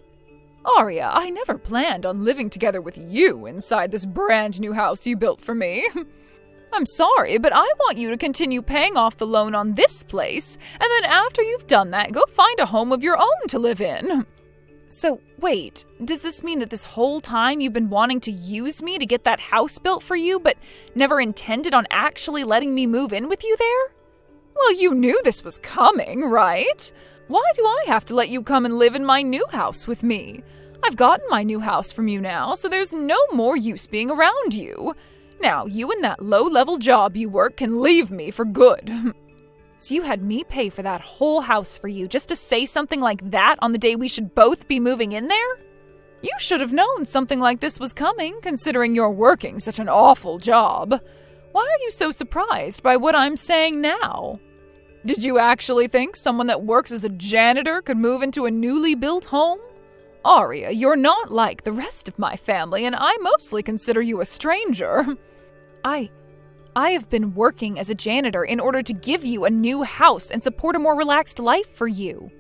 Arya, I never planned on living together with you inside this brand new house you built for me. I'm sorry, but I want you to continue paying off the loan on this place, and then after you've done that, go find a home of your own to live in. So, wait, does this mean that this whole time you've been wanting to use me to get that house built for you, but never intended on actually letting me move in with you there? Well, you knew this was coming, right? Why do I have to let you come and live in my new house with me? I've gotten my new house from you now, so there's no more use being around you. Now, you and that low-level job you work can leave me for good. So you had me pay for that whole house for you just to say something like that on the day we should both be moving in there? You should have known something like this was coming, considering you're working such an awful job. Why are you so surprised by what I'm saying now? Did you actually think someone that works as a janitor could move into a newly built home? Aria, you're not like the rest of my family, and I mostly consider you a stranger. I have been working as a janitor in order to give you a new house and support a more relaxed life for you.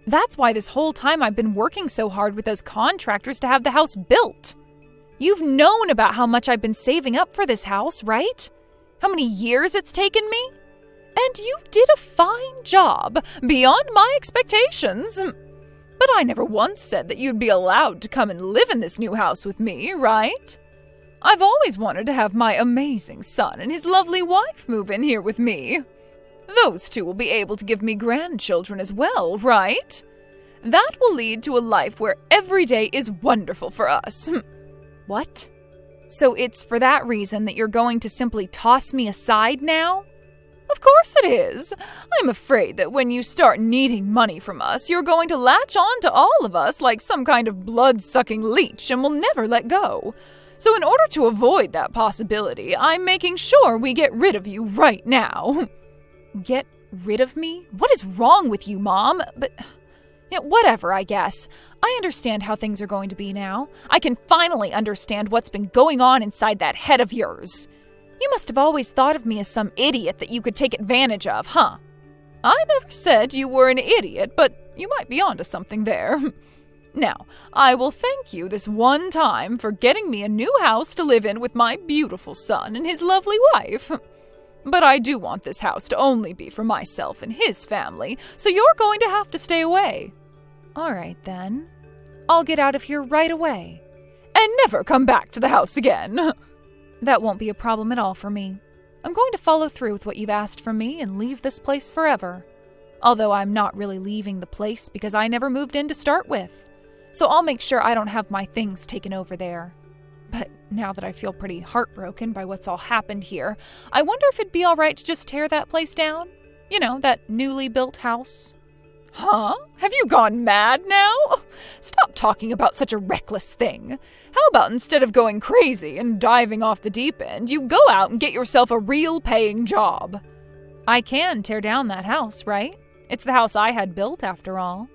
That's why this whole time I've been working so hard with those contractors to have the house built. You've known about how much I've been saving up for this house, right? How many years it's taken me? And you did a fine job, beyond my expectations. But I never once said that you'd be allowed to come and live in this new house with me, right? I've always wanted to have my amazing son and his lovely wife move in here with me. Those two will be able to give me grandchildren as well, right? That will lead to a life where every day is wonderful for us. What? So it's for that reason that you're going to simply toss me aside now? Of course it is. I'm afraid that when you start needing money from us, you're going to latch on to all of us like some kind of blood-sucking leech and will never let go. So in order to avoid that possibility, I'm making sure we get rid of you right now. Get rid of me? What is wrong with you, Mom? But whatever, I guess. I understand how things are going to be now. I can finally understand what's been going on inside that head of yours. You must have always thought of me as some idiot that you could take advantage of, huh? I never said you were an idiot, but you might be onto something there. Now, I will thank you this one time for getting me a new house to live in with my beautiful son and his lovely wife. But I do want this house to only be for myself and his family, so you're going to have to stay away. All right, then. I'll get out of here right away. And never come back to the house again. That won't be a problem at all for me. I'm going to follow through with what you've asked from me and leave this place forever. Although I'm not really leaving the place because I never moved in to start with. So I'll make sure I don't have my things taken over there. But now that I feel pretty heartbroken by what's all happened here, I wonder if it'd be all right to just tear that place down? You know, that newly built house. Huh? Have you gone mad now? Stop talking about such a reckless thing. How about instead of going crazy and diving off the deep end, you go out and get yourself a real paying job? I can tear down that house, right? It's the house I had built, after all.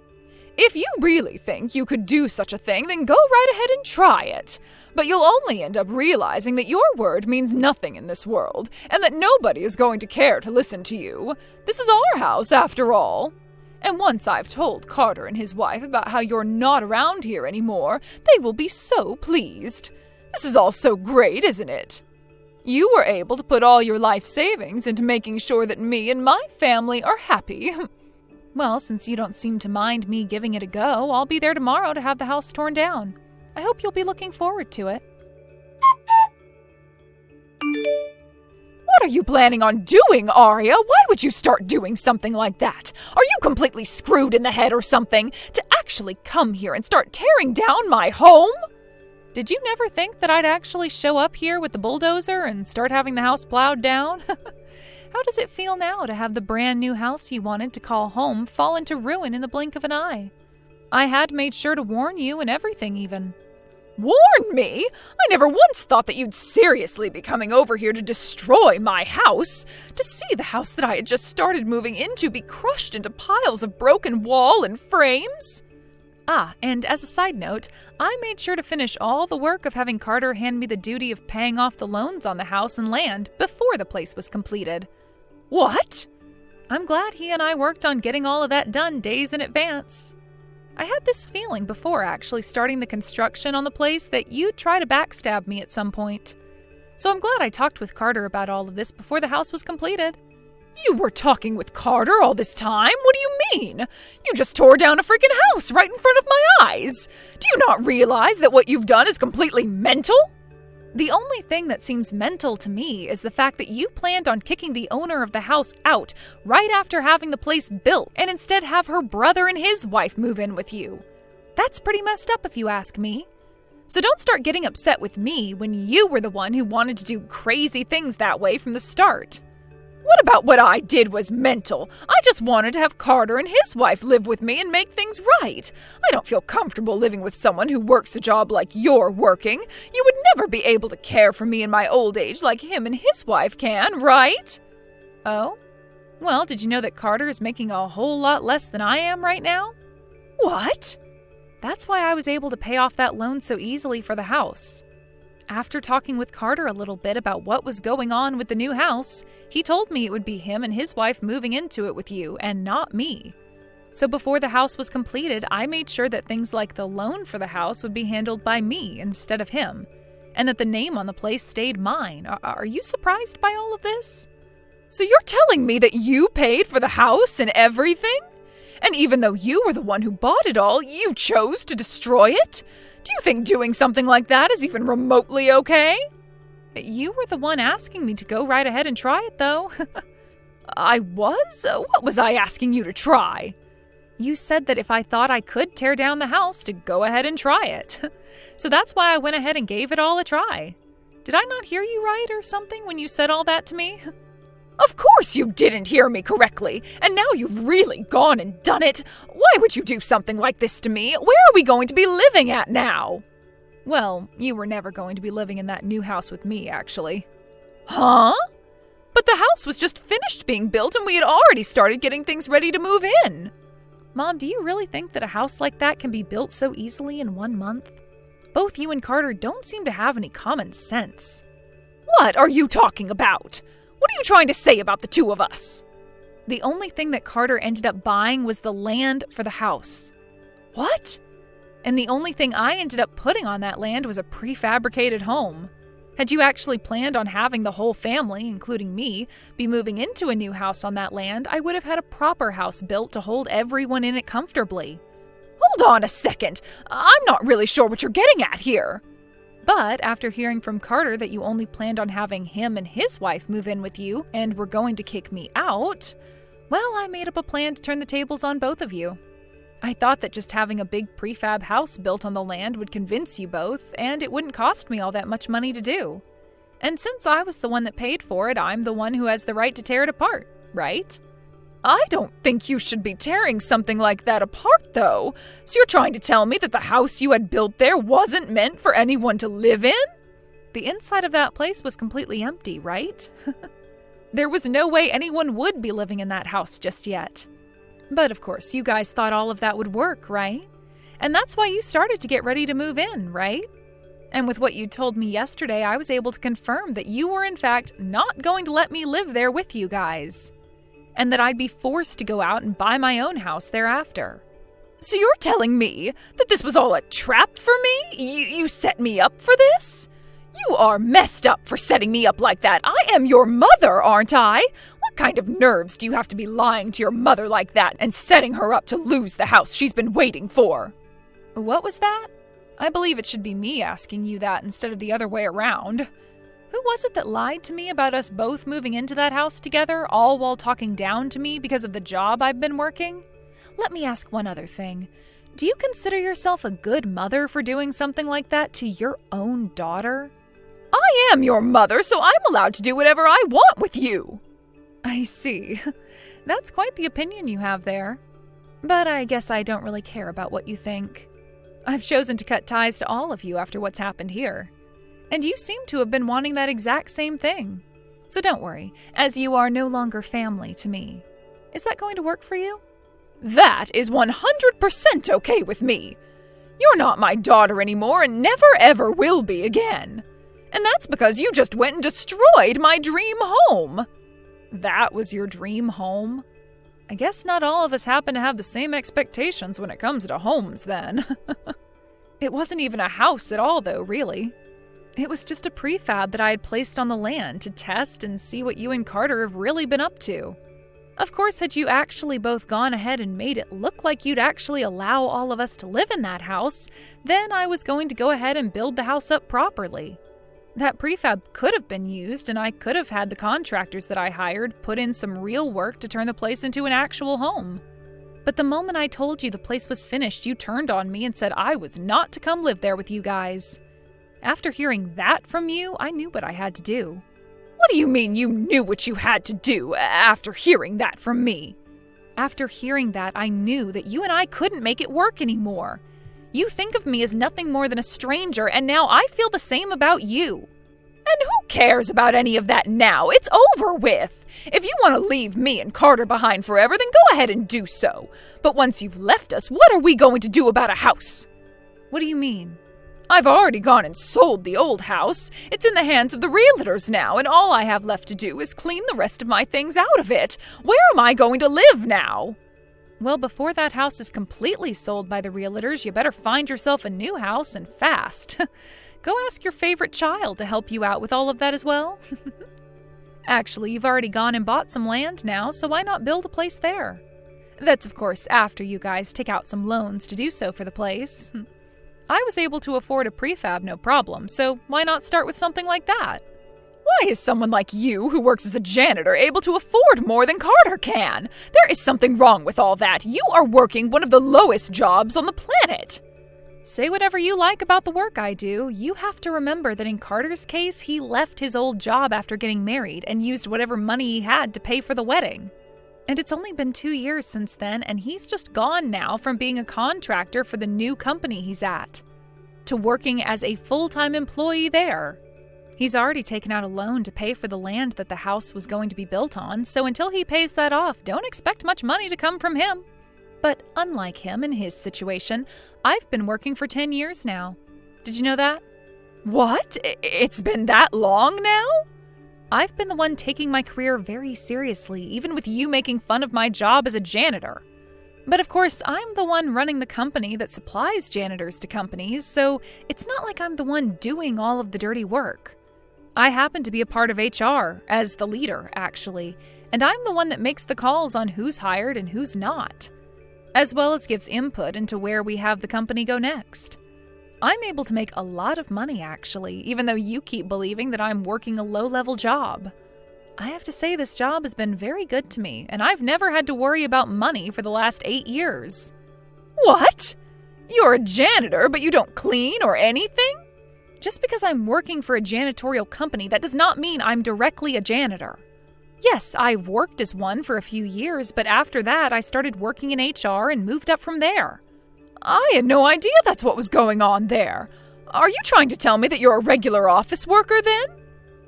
If you really think you could do such a thing, then go right ahead and try it. But you'll only end up realizing that your word means nothing in this world, and that nobody is going to care to listen to you. This is our house, after all. And once I've told Carter and his wife about how you're not around here anymore, they will be so pleased. This is all so great, isn't it? You were able to put all your life savings into making sure that me and my family are happy. Well, since you don't seem to mind me giving it a go, I'll be there tomorrow to have the house torn down. I hope you'll be looking forward to it. What are you planning on doing, Aria? Why would you start doing something like that? Are you completely screwed in the head or something? To actually come here and start tearing down my home? Did you never think that I'd actually show up here with the bulldozer and start having the house plowed down? How does it feel now to have the brand new house you wanted to call home fall into ruin in the blink of an eye? I had made sure to warn you and everything even. Warn me? I never once thought that you'd seriously be coming over here to destroy my house. To see the house that I had just started moving into be crushed into piles of broken wall and frames. Ah, and as a side note, I made sure to finish all the work of having Carter hand me the duty of paying off the loans on the house and land before the place was completed. What? I'm glad he and I worked on getting all of that done days in advance. I had this feeling before actually starting the construction on the place that you'd try to backstab me at some point. So I'm glad I talked with Carter about all of this before the house was completed. You were talking with Carter all this time? What do you mean? You just tore down a freaking house right in front of my eyes. Do you not realize that what you've done is completely mental? The only thing that seems mental to me is the fact that you planned on kicking the owner of the house out right after having the place built and instead have her brother and his wife move in with you. That's pretty messed up if you ask me. So don't start getting upset with me when you were the one who wanted to do crazy things that way from the start. What about what I did was mental? I just wanted to have Carter and his wife live with me and make things right. I don't feel comfortable living with someone who works a job like you're working. You would never be able to care for me in my old age like him and his wife can, right? Oh? Well, did you know that Carter is making a whole lot less than I am right now? What? That's why I was able to pay off that loan so easily for the house. After talking with Carter a little bit about what was going on with the new house, he told me it would be him and his wife moving into it with you and not me. So before the house was completed, I made sure that things like the loan for the house would be handled by me instead of him, and that the name on the place stayed mine. Are you surprised by all of this? So you're telling me that you paid for the house and everything? And even though you were the one who bought it all, you chose to destroy it? Do you think doing something like that is even remotely okay? You were the one asking me to go right ahead and try it, though. I was? What was I asking you to try? You said that if I thought I could tear down the house, to go ahead and try it. So that's why I went ahead and gave it all a try. Did I not hear you right or something when you said all that to me? Of course you didn't hear me correctly, and now you've really gone and done it. Why would you do something like this to me? Where are we going to be living at now? Well, you were never going to be living in that new house with me, actually. Huh? But the house was just finished being built and we had already started getting things ready to move in. Mom, do you really think that a house like that can be built so easily in 1 month? Both you and Carter don't seem to have any common sense. What are you talking about? What are you trying to say about the two of us? The only thing that Carter ended up buying was the land for the house. What? And the only thing I ended up putting on that land was a prefabricated home. Had you actually planned on having the whole family, including me, be moving into a new house on that land, I would have had a proper house built to hold everyone in it comfortably. Hold on a second. I'm not really sure what you're getting at here. But after hearing from Carter that you only planned on having him and his wife move in with you and were going to kick me out, well, I made up a plan to turn the tables on both of you. I thought that just having a big prefab house built on the land would convince you both, and it wouldn't cost me all that much money to do. And since I was the one that paid for it, I'm the one who has the right to tear it apart, right? I don't think you should be tearing something like that apart, though. So you're trying to tell me that the house you had built there wasn't meant for anyone to live in? The inside of that place was completely empty, right? There was no way anyone would be living in that house just yet. But of course, you guys thought all of that would work, right? And that's why you started to get ready to move in, right? And with what you told me yesterday, I was able to confirm that you were in fact not going to let me live there with you guys. And that I'd be forced to go out and buy my own house thereafter. So you're telling me that this was all a trap for me? You set me up for this? You are messed up for setting me up like that. I am your mother, aren't I? What kind of nerves do you have to be lying to your mother like that and setting her up to lose the house she's been waiting for? What was that? I believe it should be me asking you that instead of the other way around. Who was it that lied to me about us both moving into that house together, all while talking down to me because of the job I've been working? Let me ask one other thing. Do you consider yourself a good mother for doing something like that to your own daughter? I am your mother, so I'm allowed to do whatever I want with you. I see. That's quite the opinion you have there. But I guess I don't really care about what you think. I've chosen to cut ties to all of you after what's happened here. And you seem to have been wanting that exact same thing. So don't worry, as you are no longer family to me. Is that going to work for you? That is 100% okay with me. You're not my daughter anymore and never ever will be again. And that's because you just went and destroyed my dream home. That was your dream home? I guess not all of us happen to have the same expectations when it comes to homes then. It wasn't even a house at all though, really. It was just a prefab that I had placed on the land to test and see what you and Carter have really been up to. Of course, had you actually both gone ahead and made it look like you'd actually allow all of us to live in that house, then I was going to go ahead and build the house up properly. That prefab could have been used, and I could have had the contractors that I hired put in some real work to turn the place into an actual home. But the moment I told you the place was finished, you turned on me and said I was not to come live there with you guys. After hearing that from you, I knew what I had to do. What do you mean you knew what you had to do after hearing that from me? After hearing that, I knew that you and I couldn't make it work anymore. You think of me as nothing more than a stranger, and now I feel the same about you. And who cares about any of that now? It's over with. If you want to leave me and Carter behind forever, then go ahead and do so. But once you've left us, what are we going to do about a house? What do you mean? I've already gone and sold the old house. It's in the hands of the realtors now, and all I have left to do is clean the rest of my things out of it. Where am I going to live now? Well, before that house is completely sold by the realtors, you better find yourself a new house, and fast. Go ask your favorite child to help you out with all of that as well. Actually, you've already gone and bought some land now, so why not build a place there? That's, of course, after you guys take out some loans to do so for the place. I was able to afford a prefab no problem, so why not start with something like that? Why is someone like you, who works as a janitor, able to afford more than Carter can? There is something wrong with all that. You are working one of the lowest jobs on the planet. Say whatever you like about the work I do. You have to remember that in Carter's case, he left his old job after getting married and used whatever money he had to pay for the wedding. And it's only been 2 years since then, and he's just gone now from being a contractor for the new company he's at to working as a full-time employee there. He's already taken out a loan to pay for the land that the house was going to be built on, so until he pays that off, don't expect much money to come from him. But unlike him in his situation, I've been working for 10 years now. Did you know that? What? It's been that long now? I've been the one taking my career very seriously, even with you making fun of my job as a janitor. But of course, I'm the one running the company that supplies janitors to companies, so it's not like I'm the one doing all of the dirty work. I happen to be a part of HR, as the leader, actually, and I'm the one that makes the calls on who's hired and who's not, as well as gives input into where we have the company go next. I'm able to make a lot of money, actually, even though you keep believing that I'm working a low-level job. I have to say this job has been very good to me, and I've never had to worry about money for the last 8 years. What? You're a janitor, but you don't clean or anything? Just because I'm working for a janitorial company, that does not mean I'm directly a janitor. Yes, I've worked as one for a few years, but after that I started working in HR and moved up from there. I had no idea that's what was going on there. Are you trying to tell me that you're a regular office worker then?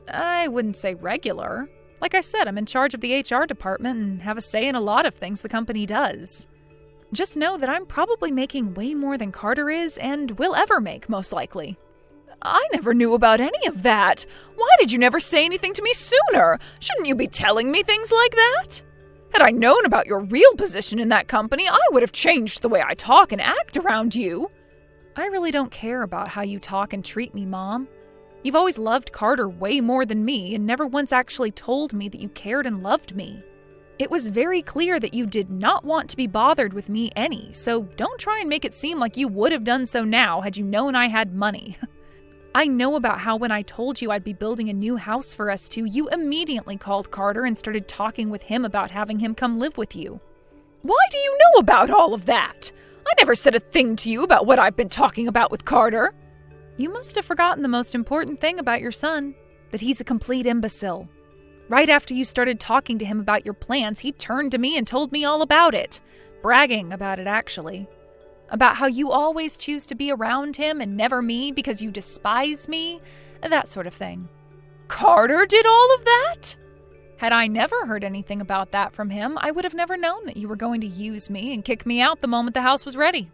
I wouldn't say regular. Like I said, I'm in charge of the HR department and have a say in a lot of things the company does. Just know that I'm probably making way more than Carter is and will ever make, most likely. I never knew about any of that. Why did you never say anything to me sooner? Shouldn't you be telling me things like that? Had I known about your real position in that company, I would have changed the way I talk and act around you. I really don't care about how you talk and treat me, Mom. You've always loved Carter way more than me and never once actually told me that you cared and loved me. It was very clear that you did not want to be bothered with me any, so don't try and make it seem like you would have done so now had you known I had money. I know about how when I told you I'd be building a new house for us two, you immediately called Carter and started talking with him about having him come live with you. Why do you know about all of that? I never said a thing to you about what I've been talking about with Carter. You must have forgotten the most important thing about your son, that he's a complete imbecile. Right after you started talking to him about your plans, he turned to me and told me all about it. Bragging about it, actually. About how you always choose to be around him and never me because you despise me, that sort of thing. Carter did all of that? Had I never heard anything about that from him, I would have never known that you were going to use me and kick me out the moment the house was ready.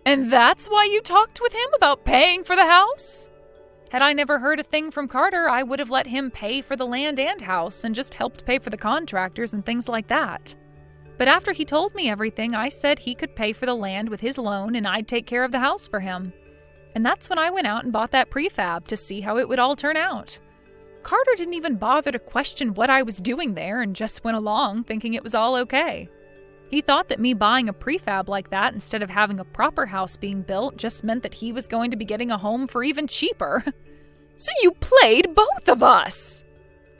And that's why you talked with him about paying for the house? Had I never heard a thing from Carter, I would have let him pay for the land and house and just helped pay for the contractors and things like that. But after he told me everything, I said he could pay for the land with his loan and I'd take care of the house for him. And that's when I went out and bought that prefab to see how it would all turn out. Carter didn't even bother to question what I was doing there and just went along thinking it was all okay. He thought that me buying a prefab like that instead of having a proper house being built just meant that he was going to be getting a home for even cheaper. So you played both of us!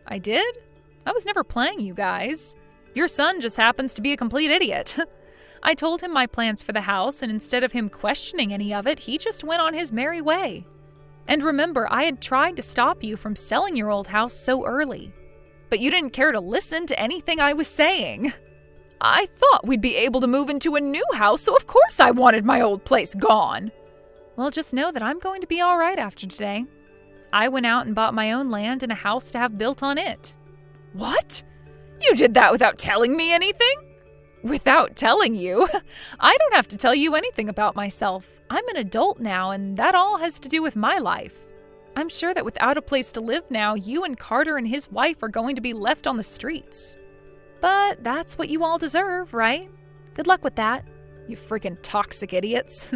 I did? I was never playing you guys. Your son just happens to be a complete idiot. I told him my plans for the house, and instead of him questioning any of it, he just went on his merry way. And remember, I had tried to stop you from selling your old house so early. but you didn't care to listen to anything I was saying. I thought we'd be able to move into a new house, so of course I wanted my old place gone. Well, just know that I'm going to be all right after today. I went out and bought my own land and a house to have built on it. What? You did that without telling me anything? Without telling you? I don't have to tell you anything about myself. I'm an adult now, and that all has to do with my life. I'm sure that without a place to live now, you and Carter and his wife are going to be left on the streets. But that's what you all deserve, right? Good luck with that, you freaking toxic idiots.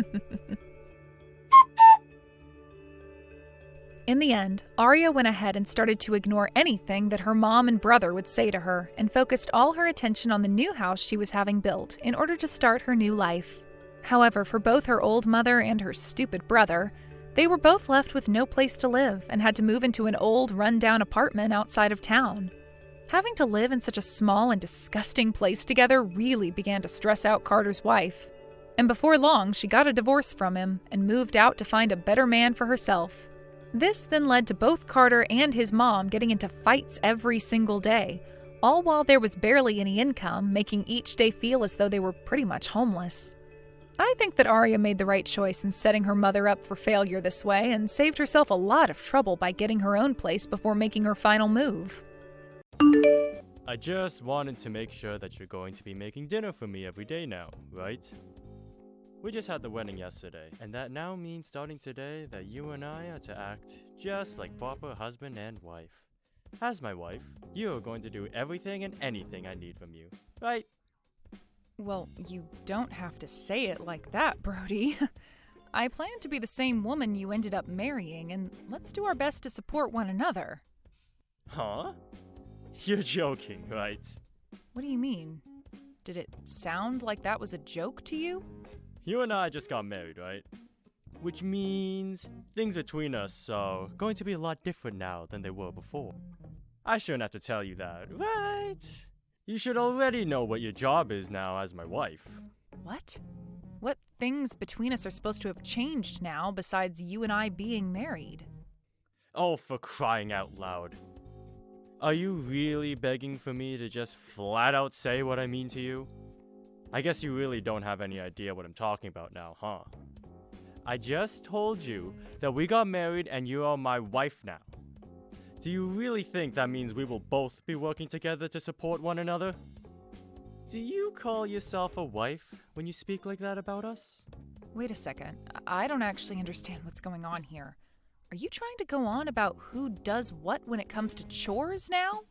In the end, Arya went ahead and started to ignore anything that her mom and brother would say to her and focused all her attention on the new house she was having built in order to start her new life. However, for both her old mother and her stupid brother, they were both left with no place to live and had to move into an old, run-down apartment outside of town. Having to live in such a small and disgusting place together really began to stress out Carter's wife. And before long, she got a divorce from him and moved out to find a better man for herself. This then led to both Carter and his mom getting into fights every single day, all while there was barely any income, making each day feel as though they were pretty much homeless. I think that Arya made the right choice in setting her mother up for failure this way and saved herself a lot of trouble by getting her own place before making her final move.
I just wanted to make sure that you're going to be making dinner for me every day now, right? We just had the wedding yesterday, and that now means starting today that you and I are to act just like proper husband and wife. As my wife, you are going to do everything and anything I need from you, right?
Well, you don't have to say it like that, Brody. I plan to be the same woman you ended up marrying, and let's do our best to support one another.
Huh? You're joking, right?
What do you mean? Did it sound like that was a joke to you?
You and I just got married, right? Which means things between us are going to be a lot different now than they were before. I shouldn't have to tell you that, right? You should already know what your job is now as my wife.
What? What things between us are supposed to have changed now besides you and I being married?
Oh, for crying out loud. Are you really begging for me to just flat out say what I mean to you? I guess you really don't have any idea what I'm talking about now, huh? I just told you that we got married and you are my wife now. Do you really think that means we will both be working together to support one another? Do you call yourself a wife when you speak like that about us?
Wait a second. I don't actually understand what's going on here. Are you trying to go on about who does what when it comes to chores now?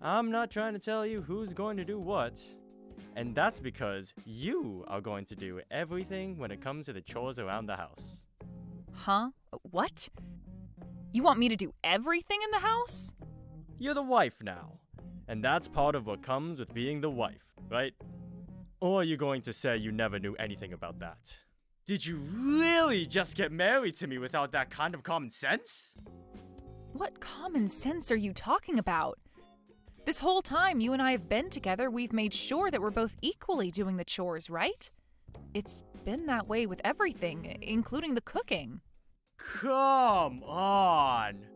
I'm not trying to tell you who's going to do what. And that's because you are going to do everything when it comes to the chores around the house.
Huh? What? You want me to do everything in the house?
You're the wife now. And that's part of what comes with being the wife, right? Or are you going to say you never knew anything about that? Did you really just get married to me without that kind of common sense?
What common sense are you talking about? This whole time you and I have been together, we've made sure that we're both equally doing the chores, right? It's been that way with everything, including the cooking.
Come on!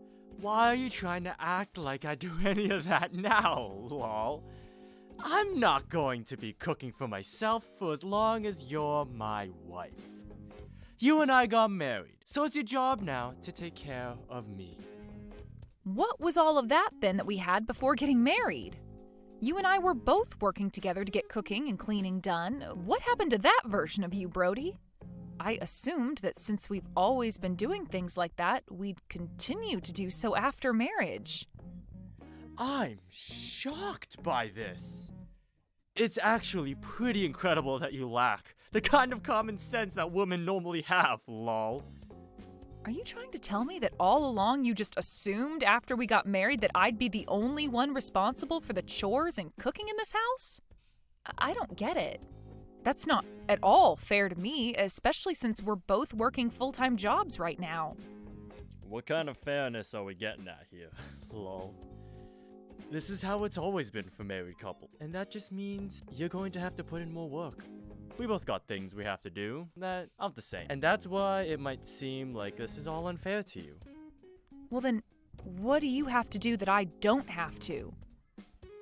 Why are you trying to act like I do any of that now, lol? I'm not going to be cooking for myself for as long as you're my wife. You and I got married, so it's your job now to take care of me.
What was all of that then that we had before getting married? You and I were both working together to get cooking and cleaning done. What happened to that version of you, Brody? I assumed that since we've always been doing things like that, we'd continue to do so after marriage.
I'm shocked by this. It's actually pretty incredible that you lack the kind of common sense that women normally have, lol.
Are you trying to tell me that all along you just assumed after we got married that I'd be the only one responsible for the chores and cooking in this house? I don't get it. That's not at all fair to me, especially since we're both working full-time jobs right now.
What kind of fairness are we getting at here? Lol. This is how it's always been for married couples, and that just means you're going to have to put in more work. We both got things we have to do that aren't the same, and that's why it might seem like this is all unfair to you.
Well then, what do you have to do that I don't have to?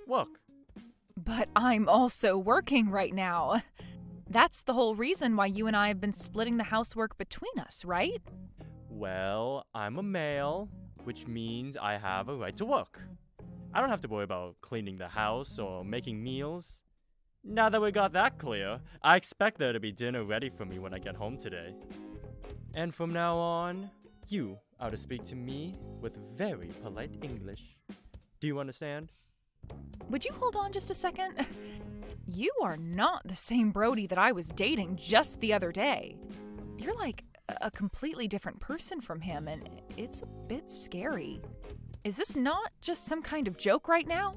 work.
But I'm also working right now. That's the whole reason why you and I have been splitting the housework between us, right?
Well, I'm a male, which means I have a right to work. I don't have to worry about cleaning the house or making meals. Now that we got that clear, I expect there to be dinner ready for me when I get home today. And from now on, you are to speak to me with very polite English. Do you understand?
Would you hold on just a second? You are not the same Brody that I was dating just the other day. You're like a completely different person from him, and it's a bit scary. Is this not just some kind of joke right now?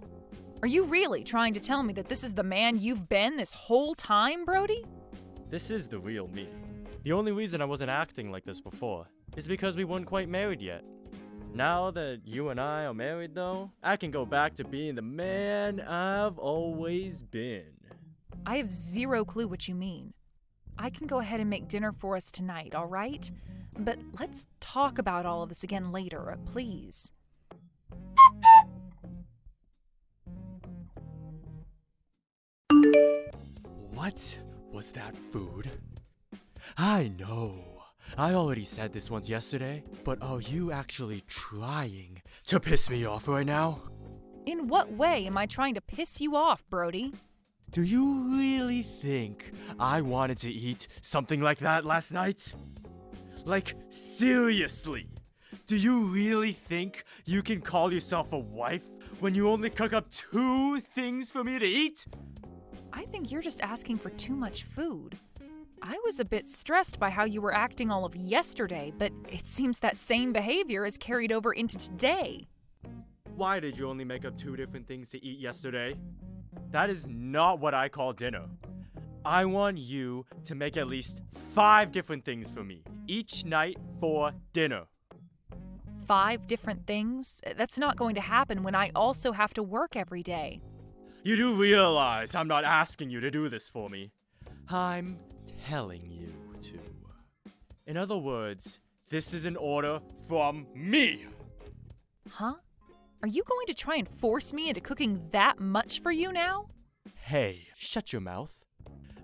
Are you really trying to tell me that this is the man you've been this whole time, Brody?
This is the real me. The only reason I wasn't acting like this before is because we weren't quite married yet. Now that you and I are married, though, I can go back to being the man I've always been.
I have zero clue what you mean. I can go ahead and make dinner for us tonight, all right? But let's talk about all of this again later, please.
What was that food? I know. I already said this once yesterday, but are you actually trying to piss me off right now?
In what way am I trying to piss you off, Brody?
Do you really think I wanted to eat something like that last night? Like, seriously? Do you really think you can call yourself a wife when you only cook up 2 things for me to eat?
I think you're just asking for too much food. I was a bit stressed by how you were acting all of yesterday, but it seems that same behavior is carried over into today.
Why did you only make up 2 different things to eat yesterday? That is not what I call dinner. I want you to make at least 5 different things for me each night for dinner.
5 different things? That's not going to happen when I also have to work every day.
You do realize I'm not asking you to do this for me. I'm telling you to. In other words, this is an order from me.
Huh? Are you going to try and force me into cooking that much for you now?
Hey, shut your mouth.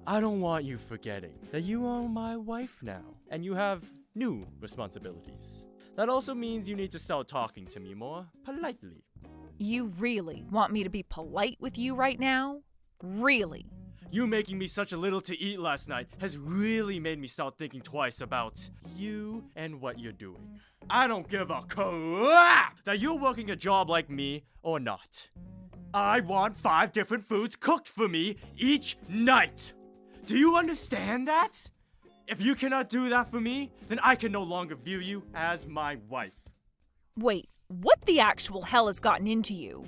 I don't want you forgetting that you are my wife now, and you have new responsibilities. That also means you need to start talking to me more politely.
You really want me to be polite with you right now? Really?
You making me such a little to eat last night has really made me start thinking twice about you and what you're doing. I don't give a crap that you're working a job like me or not. I want 5 different foods cooked for me each night. Do you understand that? If you cannot do that for me, then I can no longer view you as my wife.
Wait, what the actual hell has gotten into you?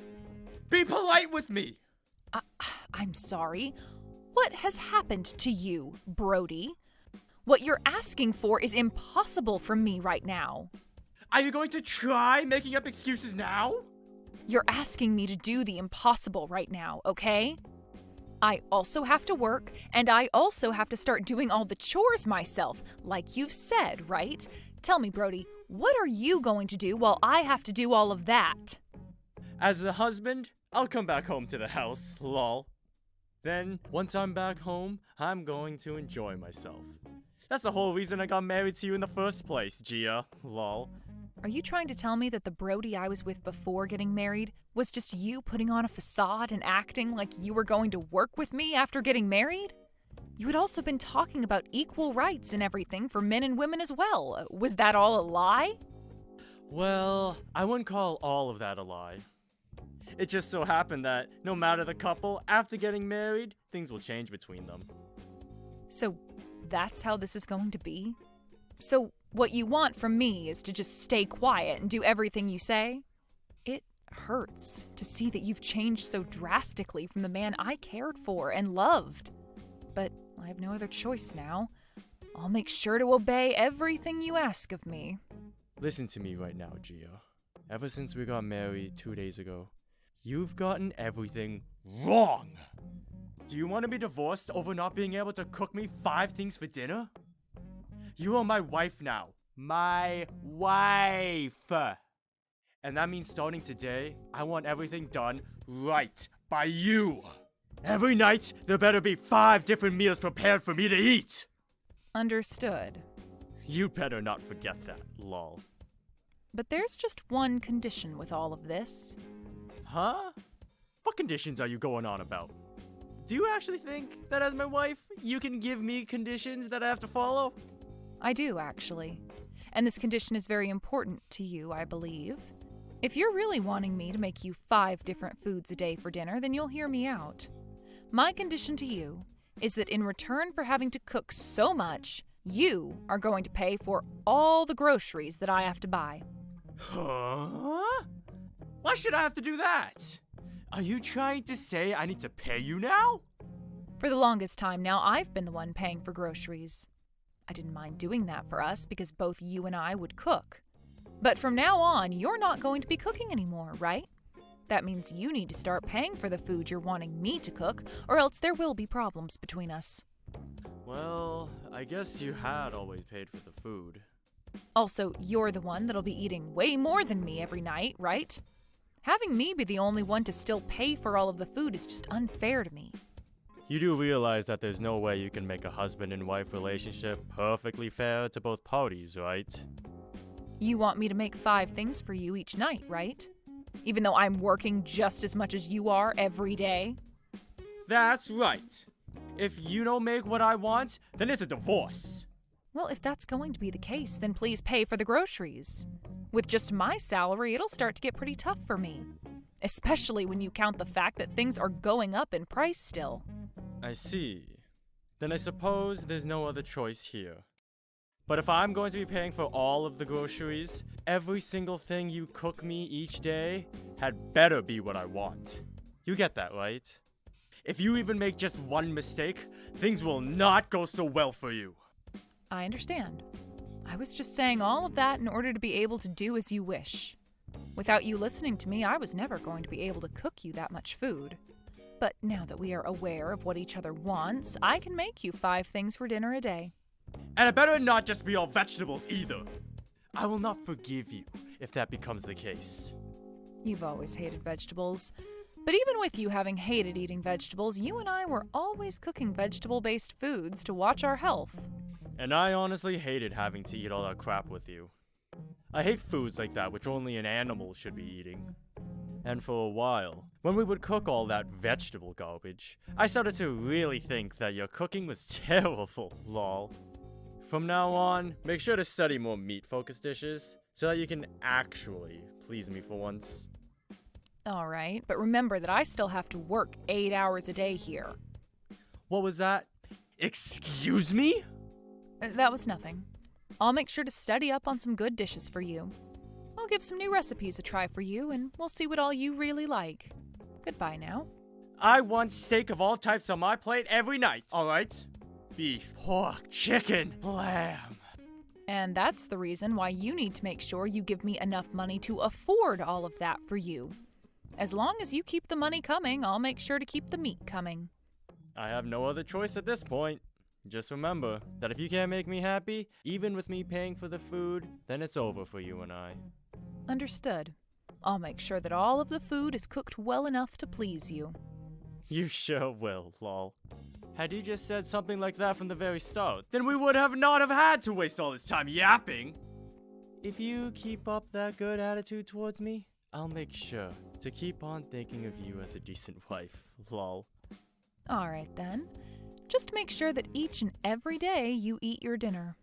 Be polite with me!
I'm sorry. What has happened to you, Brody? What you're asking for is impossible for me right now.
Are you going to try making up excuses now?
You're asking me to do the impossible right now, okay? I also have to work, and I also have to start doing all the chores myself, like you've said, right? Tell me, Brody, what are you going to do while I have to do all of that?
As the husband, I'll come back home to the house, lol. Then, once I'm back home, I'm going to enjoy myself. That's the whole reason I got married to you in the first place, Gia, lol.
Are you trying to tell me that the Brody I was with before getting married was just you putting on a facade and acting like you were going to work with me after getting married? You had also been talking about equal rights and everything for men and women as well. Was that all a lie?
Well, I wouldn't call all of that a lie. It just so happened that no matter the couple, after getting married, things will change between them.
So that's how this is going to be? So what you want from me is to just stay quiet and do everything you say? It hurts to see that you've changed so drastically from the man I cared for and loved. But I have no other choice now. I'll make sure to obey everything you ask of me.
Listen to me right now, Gia. Ever since we got married 2 days ago, you've gotten everything wrong. Do you want to be divorced over not being able to cook me 5 things for dinner? You are my wife now. My wife. And that means starting today, I want everything done right by you. Every night, there better be 5 different meals prepared for me to eat.
Understood.
You better not forget that, lol.
But there's just one condition with all of this.
Huh? What conditions are you going on about? Do you actually think that as my wife, you can give me conditions that I have to follow?
I do, actually. And this condition is very important to you, I believe. If you're really wanting me to make you 5 different foods a day for dinner, then you'll hear me out. My condition to you is that in return for having to cook so much, you are going to pay for all the groceries that I have to buy.
Huh? Why should I have to do that? Are you trying to say I need to pay you now?
For the longest time now, I've been the one paying for groceries. I didn't mind doing that for us because both you and I would cook. But from now on, you're not going to be cooking anymore, right? That means you need to start paying for the food you're wanting me to cook, or else there will be problems between us.
Well, I guess you had always paid for the food.
Also, you're the one that'll be eating way more than me every night, right? Having me be the only one to still pay for all of the food is just unfair to me.
You do realize that there's no way you can make a husband and wife relationship perfectly fair to both parties, right?
You want me to make 5 things for you each night, right? Even though I'm working just as much as you are every day?
That's right. If you don't make what I want, then it's a divorce.
Well, if that's going to be the case, then please pay for the groceries. With just my salary, it'll start to get pretty tough for me. Especially when you count the fact that things are going up in price still.
I see. Then I suppose there's no other choice here. But if I'm going to be paying for all of the groceries, every single thing you cook me each day had better be what I want. You get that, right? If you even make just one mistake, things will not go so well for you.
I understand. I was just saying all of that in order to be able to do as you wish. Without you listening to me, I was never going to be able to cook you that much food. But now that we are aware of what each other wants, I can make you 5 things for dinner a day.
And it better not just be all vegetables either. I will not forgive you if that becomes the case.
You've always hated vegetables. But even with you having hated eating vegetables, you and I were always cooking vegetable-based foods to watch our health.
And I honestly hated having to eat all that crap with you. I hate foods like that which only an animal should be eating. And for a while, when we would cook all that vegetable garbage, I started to really think that your cooking was terrible, lol. From now on, make sure to study more meat-focused dishes, so that you can actually please me for once.
Alright, but remember that I still have to work 8 hours a day here.
What was that? Excuse me?
That was nothing. I'll make sure to study up on some good dishes for you. I'll give some new recipes a try for you, and we'll see what all you really like. Goodbye now.
I want steak of all types on my plate every night, alright? Beef, pork, chicken, lamb.
And that's the reason why you need to make sure you give me enough money to afford all of that for you. As long as you keep the money coming, I'll make sure to keep the meat coming.
I have no other choice at this point. Just remember that if you can't make me happy, even with me paying for the food, then it's over for you and I.
Understood. I'll make sure that all of the food is cooked well enough to please you.
You sure will, lol. Had you just said something like that from the very start, then we would have not have had to waste all this time yapping. If you keep up that good attitude towards me, I'll make sure to keep on thinking of you as a decent wife, lol.
Alright then. Just make sure that each and every day you eat your dinner.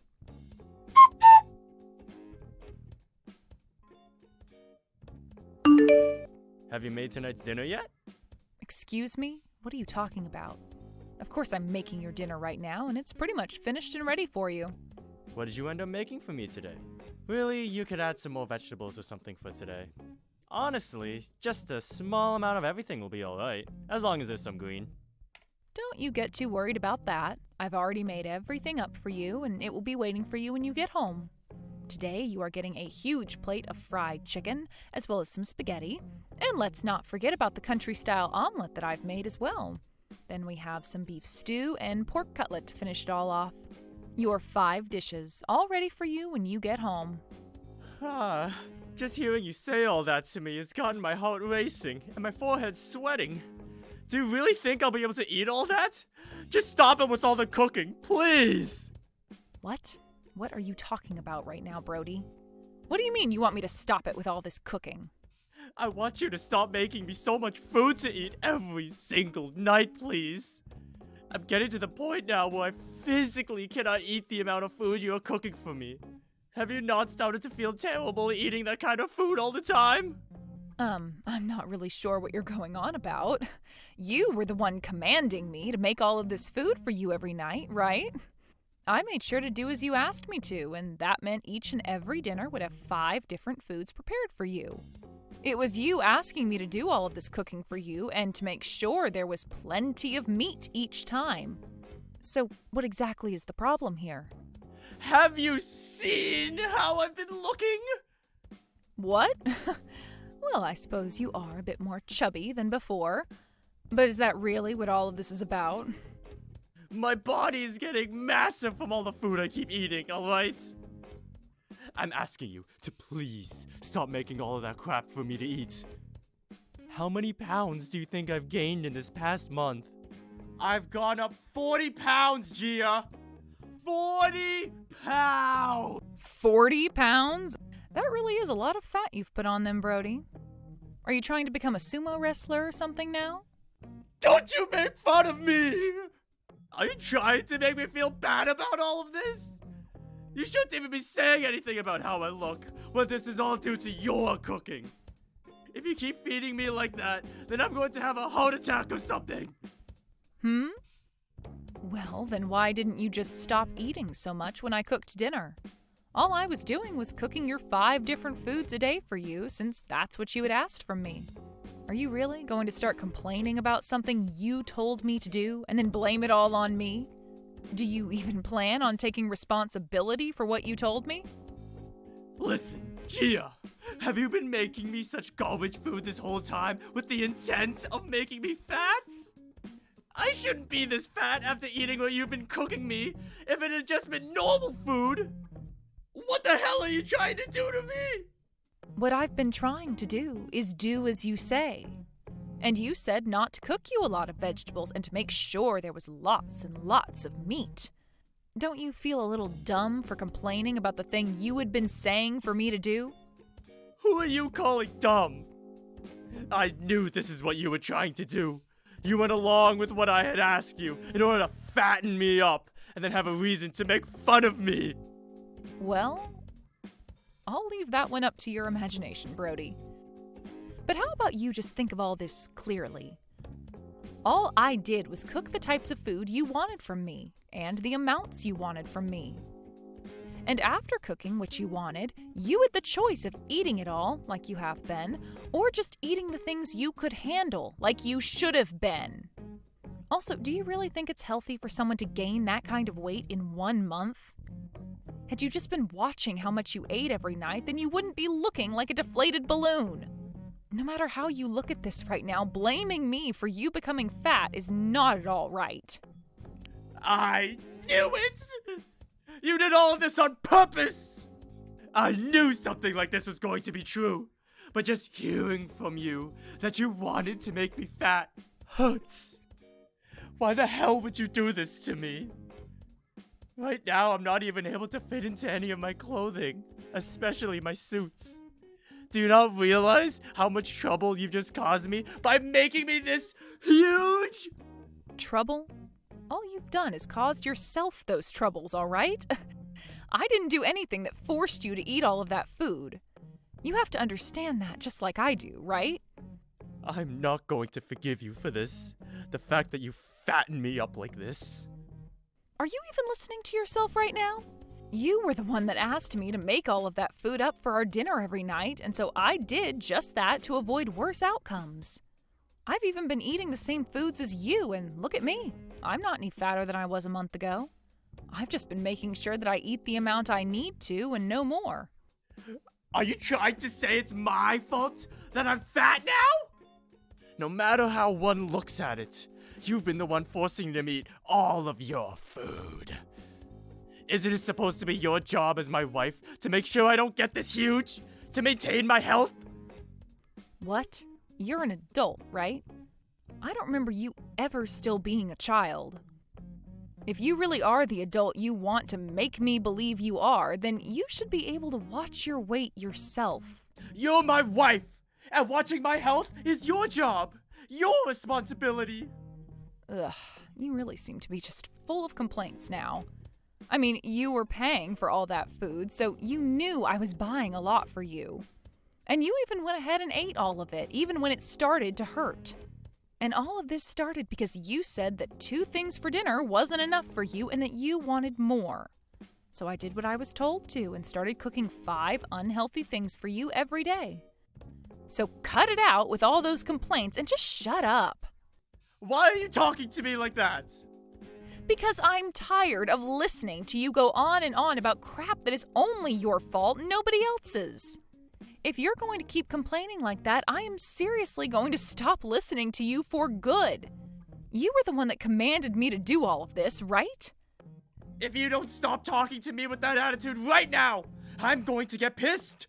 Have you made tonight's dinner yet?
Excuse me? What are you talking about? Of course I'm making your dinner right now, and it's pretty much finished and ready for you.
What did you end up making for me today? Really, you could add some more vegetables or something for today. Honestly, just a small amount of everything will be alright, as long as there's some green.
Don't you get too worried about that. I've already made everything up for you, and it will be waiting for you when you get home. Today, you are getting a huge plate of fried chicken, as well as some spaghetti. And let's not forget about the country-style omelet that I've made as well. Then we have some beef stew and pork cutlet to finish it all off. Your 5 dishes, all ready for you when you get home.
Just hearing you say all that to me has gotten my heart racing and my forehead sweating. Do you really think I'll be able to eat all that? Just stop it with all the cooking, please!
What? What are you talking about right now, Brody? What do you mean you want me to stop it with all this cooking?
I want you to stop making me so much food to eat every single night, please. I'm getting to the point now where I physically cannot eat the amount of food you are cooking for me. Have you not started to feel terrible eating that kind of food all the time?
I'm not really sure what you're going on about. You were the one commanding me to make all of this food for you every night, right? I made sure to do as you asked me to, and that meant each and every dinner would have 5 different foods prepared for you. It was you asking me to do all of this cooking for you and to make sure there was plenty of meat each time. So, what exactly is the problem here?
Have you seen how I've been looking?
What? Well, I suppose you are a bit more chubby than before. But is that really what all of this is about?
My body is getting massive from all the food I keep eating, alright? I'm asking you to please stop making all of that crap for me to eat. How many pounds do you think I've gained in this past month? I've gone up 40 pounds, Gia! 40 pounds!
40 pounds? That really is a lot of fat you've put on them, Brody. Are you trying to become a sumo wrestler or something now?
Don't you make fun of me! Are you trying to make me feel bad about all of this? You shouldn't even be saying anything about how I look when this is all due to your cooking. If you keep feeding me like that, then I'm going to have a heart attack or something.
Well, then why didn't you just stop eating so much when I cooked dinner? All I was doing was cooking your 5 different foods a day for you, since that's what you had asked from me. Are you really going to start complaining about something you told me to do and then blame it all on me? Do you even plan on taking responsibility for what you told me?
Listen, Gia, have you been making me such garbage food this whole time with the intent of making me fat? I shouldn't be this fat after eating what you've been cooking me if it had just been normal food. What the hell are you trying to do to me?
What I've been trying to do is do as you say. And you said not to cook you a lot of vegetables and to make sure there was lots and lots of meat. Don't you feel a little dumb for complaining about the thing you had been saying for me to do?
Who are you calling dumb? I knew this is what you were trying to do. You went along with what I had asked you in order to fatten me up and then have a reason to make fun of me.
Well, I'll leave that one up to your imagination, Brody. But how about you just think of all this clearly? All I did was cook the types of food you wanted from me, and the amounts you wanted from me. And after cooking what you wanted, you had the choice of eating it all, like you have been, or just eating the things you could handle, like you should have been. Also, do you really think it's healthy for someone to gain that kind of weight in 1 month? Had you just been watching how much you ate every night, then you wouldn't be looking like a deflated balloon. No matter how you look at this right now, blaming me for you becoming fat is not at all right.
I knew it! You did all of this on purpose! I knew something like this was going to be true. But just hearing from you that you wanted to make me fat hurts. Why the hell would you do this to me? Right now, I'm not even able to fit into any of my clothing, especially my suits. Do you not realize how much trouble you've just caused me by making me this huge?
Trouble? All you've done is caused yourself those troubles, all right? I didn't do anything that forced you to eat all of that food. You have to understand that just like I do, right?
I'm not going to forgive you for this. The fact that you fattened me up like this.
Are you even listening to yourself right now? You were the one that asked me to make all of that food up for our dinner every night, and so I did just that to avoid worse outcomes. I've even been eating the same foods as you, and look at me. I'm not any fatter than I was a month ago. I've just been making sure that I eat the amount I need to and no more.
Are you trying to say it's my fault that I'm fat now? No matter how one looks at it, you've been the one forcing me to eat all of your food. Isn't it supposed to be your job as my wife to make sure I don't get this huge? To maintain my health?
What? You're an adult, right? I don't remember you ever still being a child. If you really are the adult you want to make me believe you are, then you should be able to watch your weight yourself.
You're my wife, and watching my health is your job, your responsibility.
Ugh, you really seem to be just full of complaints now. I mean, you were paying for all that food, so you knew I was buying a lot for you. And you even went ahead and ate all of it, even when it started to hurt. And all of this started because you said that 2 things for dinner wasn't enough for you and that you wanted more. So I did what I was told to and started cooking 5 unhealthy things for you every day. So cut it out with all those complaints and just shut up.
Why are you talking to me like that?
Because I'm tired of listening to you go on and on about crap that is only your fault, nobody else's. If you're going to keep complaining like that, I am seriously going to stop listening to you for good. You were the one that commanded me to do all of this, right?
If you don't stop talking to me with that attitude right now, I'm going to get pissed.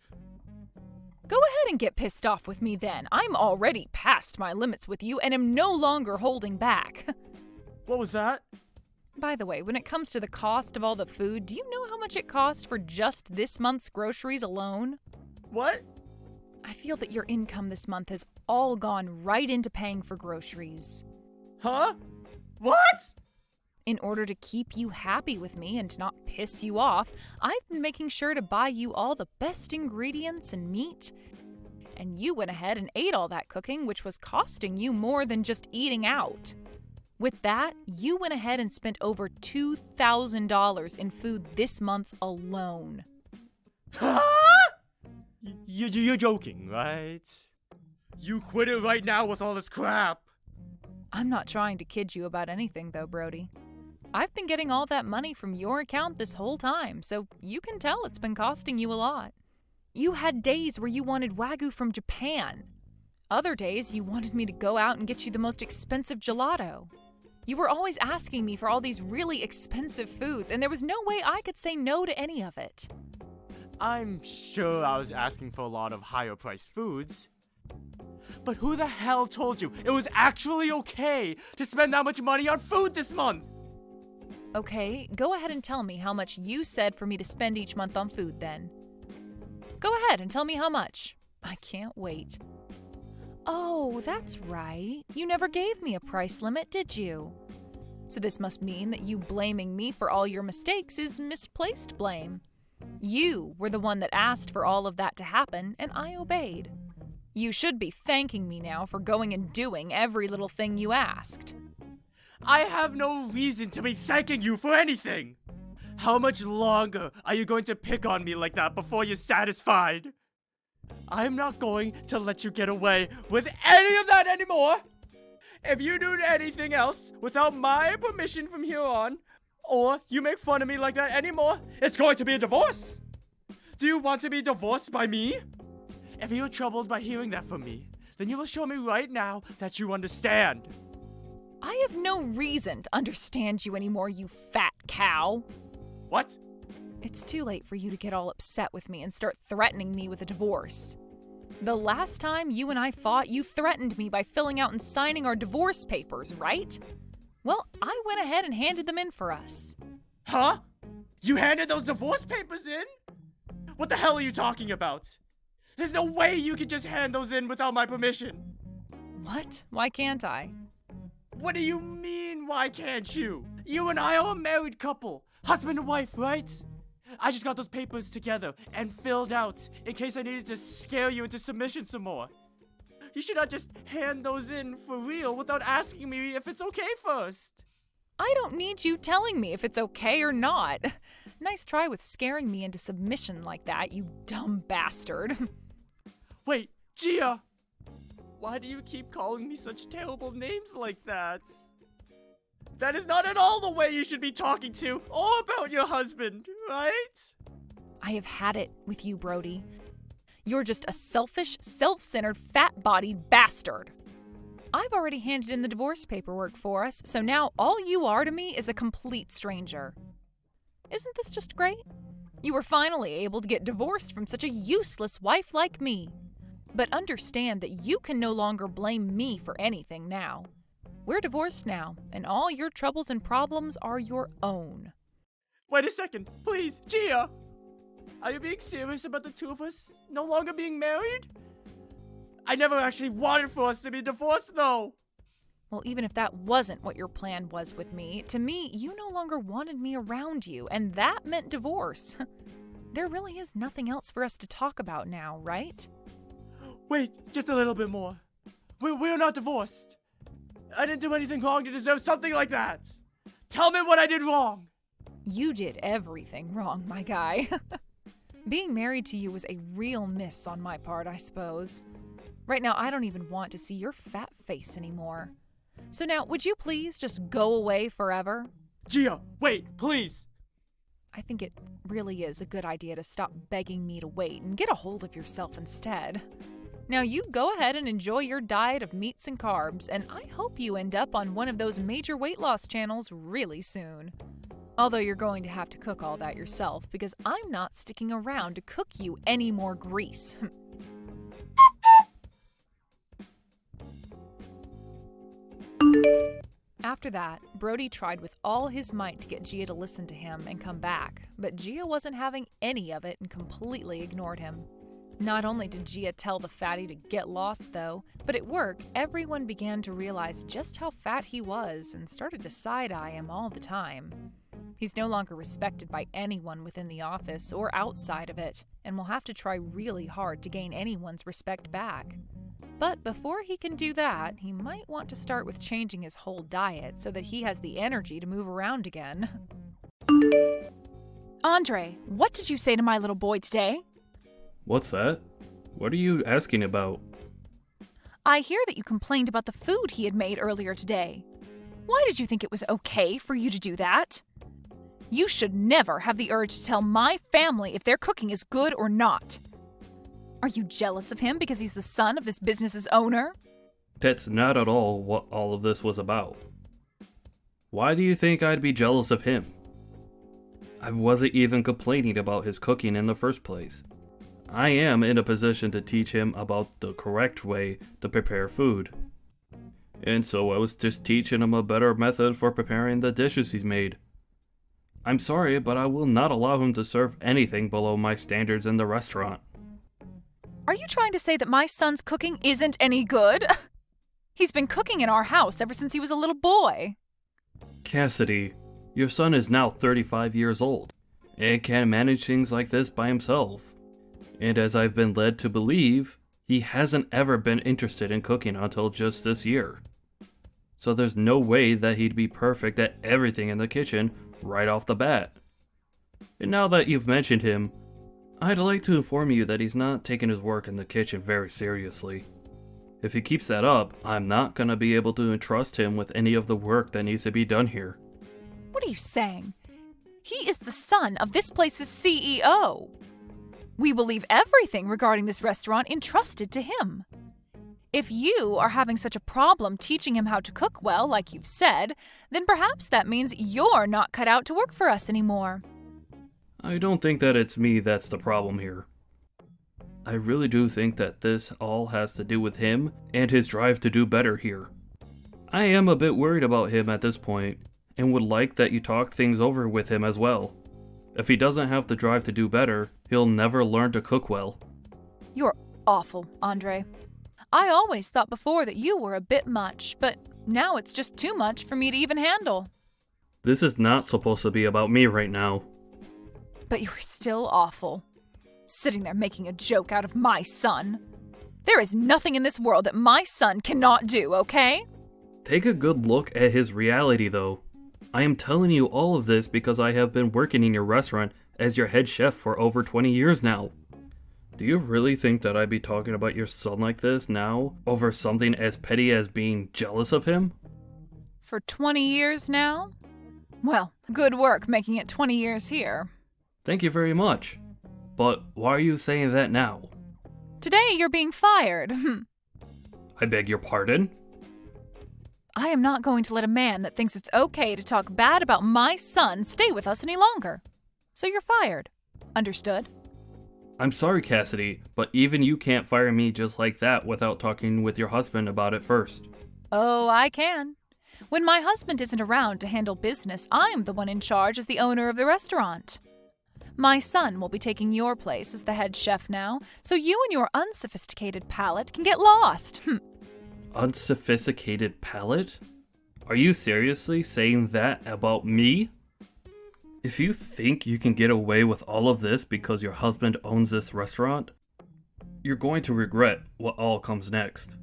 Go ahead and get pissed off with me then. I'm already past my limits with you and am no longer holding back.
What was that?
By the way, when it comes to the cost of all the food, do you know how much it cost for just this month's groceries alone?
What?
I feel that your income this month has all gone right into paying for groceries.
Huh? What?
In order to keep you happy with me and to not piss you off, I've been making sure to buy you all the best ingredients and meat. And you went ahead and ate all that cooking, which was costing you more than just eating out. With that, you went ahead and spent over $2,000 in food this month alone.
Huh? You're joking, right? You quit it right now with all this crap.
I'm not trying to kid you about anything, though, Brody. I've been getting all that money from your account this whole time, so you can tell it's been costing you a lot. You had days where you wanted Wagyu from Japan. Other days, you wanted me to go out and get you the most expensive gelato. You were always asking me for all these really expensive foods, and there was no way I could say no to any of it.
I'm sure I was asking for a lot of higher priced foods. But who the hell told you it was actually okay to spend that much money on food this month?
Okay, go ahead and tell me how much you said for me to spend each month on food then. Go ahead and tell me how much. I can't wait. Oh, that's right. You never gave me a price limit, did you? So this must mean that you blaming me for all your mistakes is misplaced blame. You were the one that asked for all of that to happen, and I obeyed. You should be thanking me now for going and doing every little thing you asked.
I have no reason to be thanking you for anything. How much longer are you going to pick on me like that before you're satisfied? I'm not going to let you get away with any of that anymore. If you do anything else without my permission from here on, or you make fun of me like that anymore, it's going to be a divorce. Do you want to be divorced by me? If you're troubled by hearing that from me, then you will show me right now that you understand.
I have no reason to understand you anymore, you fat cow.
What?
It's too late for you to get all upset with me and start threatening me with a divorce. The last time you and I fought, you threatened me by filling out and signing our divorce papers, right? Well, I went ahead and handed them in for us.
Huh? You handed those divorce papers in? What the hell are you talking about? There's no way you can just hand those in without my permission.
What? Why can't I?
What do you mean, why can't you? You and I are a married couple. Husband and wife, right? I just got those papers together and filled out in case I needed to scare you into submission some more. You should not just hand those in for real without asking me if it's okay first.
I don't need you telling me if it's okay or not. Nice try with scaring me into submission like that, you dumb bastard.
Wait, Gia! Why do you keep calling me such terrible names like that? That is not at all the way you should be talking to or about your husband, right?
I have had it with you, Brody. You're just a selfish, self-centered, fat-bodied bastard. I've already handed in the divorce paperwork for us, so now all you are to me is a complete stranger. Isn't this just great? You were finally able to get divorced from such a useless wife like me. But understand that you can no longer blame me for anything now. We're divorced now, and all your troubles and problems are your own.
Wait a second, please, Gia! Are you being serious about the two of us no longer being married? I never actually wanted for us to be divorced, though!
Well, even if that wasn't what your plan was with me, to me, you no longer wanted me around you, and that meant divorce. There really is nothing else for us to talk about now, right?
Wait, just a little bit more. We're not divorced. I didn't do anything wrong to deserve something like that. Tell me what I did wrong.
You did everything wrong, my guy. Being married to you was a real miss on my part, I suppose. Right now, I don't even want to see your fat face anymore. So now, would you please just go away forever?
Gia, wait, please.
I think it really is a good idea to stop begging me to wait and get a hold of yourself instead. Now you go ahead and enjoy your diet of meats and carbs, and I hope you end up on one of those major weight loss channels really soon. Although you're going to have to cook all that yourself, because I'm not sticking around to cook you any more grease. After that, Brody tried with all his might to get Gia to listen to him and come back, but Gia wasn't having any of it and completely ignored him. Not only did Gia tell the fatty to get lost, though, but at work, everyone began to realize just how fat he was and started to side-eye him all the time. He's no longer respected by anyone within the office or outside of it, and will have to try really hard to gain anyone's respect back. But before he can do that, he might want to start with changing his whole diet so that he has the energy to move around again. Andre, what did you say to my little boy today?
What's that? What are you asking about?
I hear that you complained about the food he had made earlier today. Why did you think it was okay for you to do that? You should never have the urge to tell my family if their cooking is good or not. Are you jealous of him because he's the son of this business's owner?
That's not at all what all of this was about. Why do you think I'd be jealous of him? I wasn't even complaining about his cooking in the first place. I am in a position to teach him about the correct way to prepare food. And so I was just teaching him a better method for preparing the dishes he's made. I'm sorry, but I will not allow him to serve anything below my standards in the restaurant.
Are you trying to say that my son's cooking isn't any good? He's been cooking in our house ever since he was a little boy.
Cassidy, your son is now 35 years old and can manage things like this by himself. And as I've been led to believe, he hasn't ever been interested in cooking until just this year. So there's no way that he'd be perfect at everything in the kitchen right off the bat. And now that you've mentioned him, I'd like to inform you that he's not taking his work in the kitchen very seriously. If he keeps that up, I'm not gonna be able to entrust him with any of the work that needs to be done here.
What are you saying? He is the son of this place's CEO. We will leave everything regarding this restaurant entrusted to him. If you are having such a problem teaching him how to cook well, like you've said, then perhaps that means you're not cut out to work for us anymore.
I don't think that it's me that's the problem here. I really do think that this all has to do with him and his drive to do better here. I am a bit worried about him at this point, and would like that you talk things over with him as well. If he doesn't have the drive to do better, he'll never learn to cook well.
You're awful, Andre. I always thought before that you were a bit much, but now it's just too much for me to even handle.
This is not supposed to be about me right now.
But you're still awful. Sitting there making a joke out of my son. There is nothing in this world that my son cannot do, okay?
Take a good look at his reality, though. I am telling you all of this because I have been working in your restaurant as your head chef for over 20 years now. Do you really think that I'd be talking about your son like this now, over something as petty as being jealous of him?
For 20 years now? Well, good work making it 20 years here.
Thank you very much. But why are you saying that now?
Today you're being fired.
I beg your pardon?
I am not going to let a man that thinks it's okay to talk bad about my son stay with us any longer. So you're fired. Understood?
I'm sorry, Cassidy, but even you can't fire me just like that without talking with your husband about it first.
Oh, I can. When my husband isn't around to handle business, I'm the one in charge as the owner of the restaurant. My son will be taking your place as the head chef now, so you and your unsophisticated palate can get lost.
Unsophisticated palate? Are you seriously saying that about me? If you think you can get away with all of this because your husband owns this restaurant, you're going to regret what all comes next.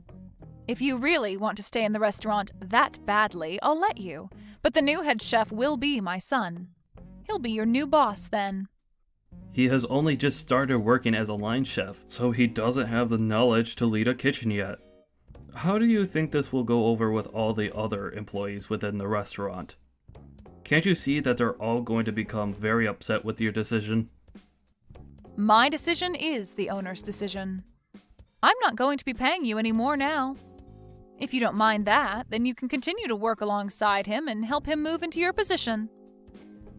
If you really want to stay in the restaurant that badly, I'll let you. But the new head chef will be my son. He'll be your new boss then.
He has only just started working as a line chef, so he doesn't have the knowledge to lead a kitchen yet. How do you think this will go over with all the other employees within the restaurant? Can't you see that they're all going to become very upset with your decision?
My decision is the owner's decision. I'm not going to be paying you any more now. If you don't mind that, then you can continue to work alongside him and help him move into your position.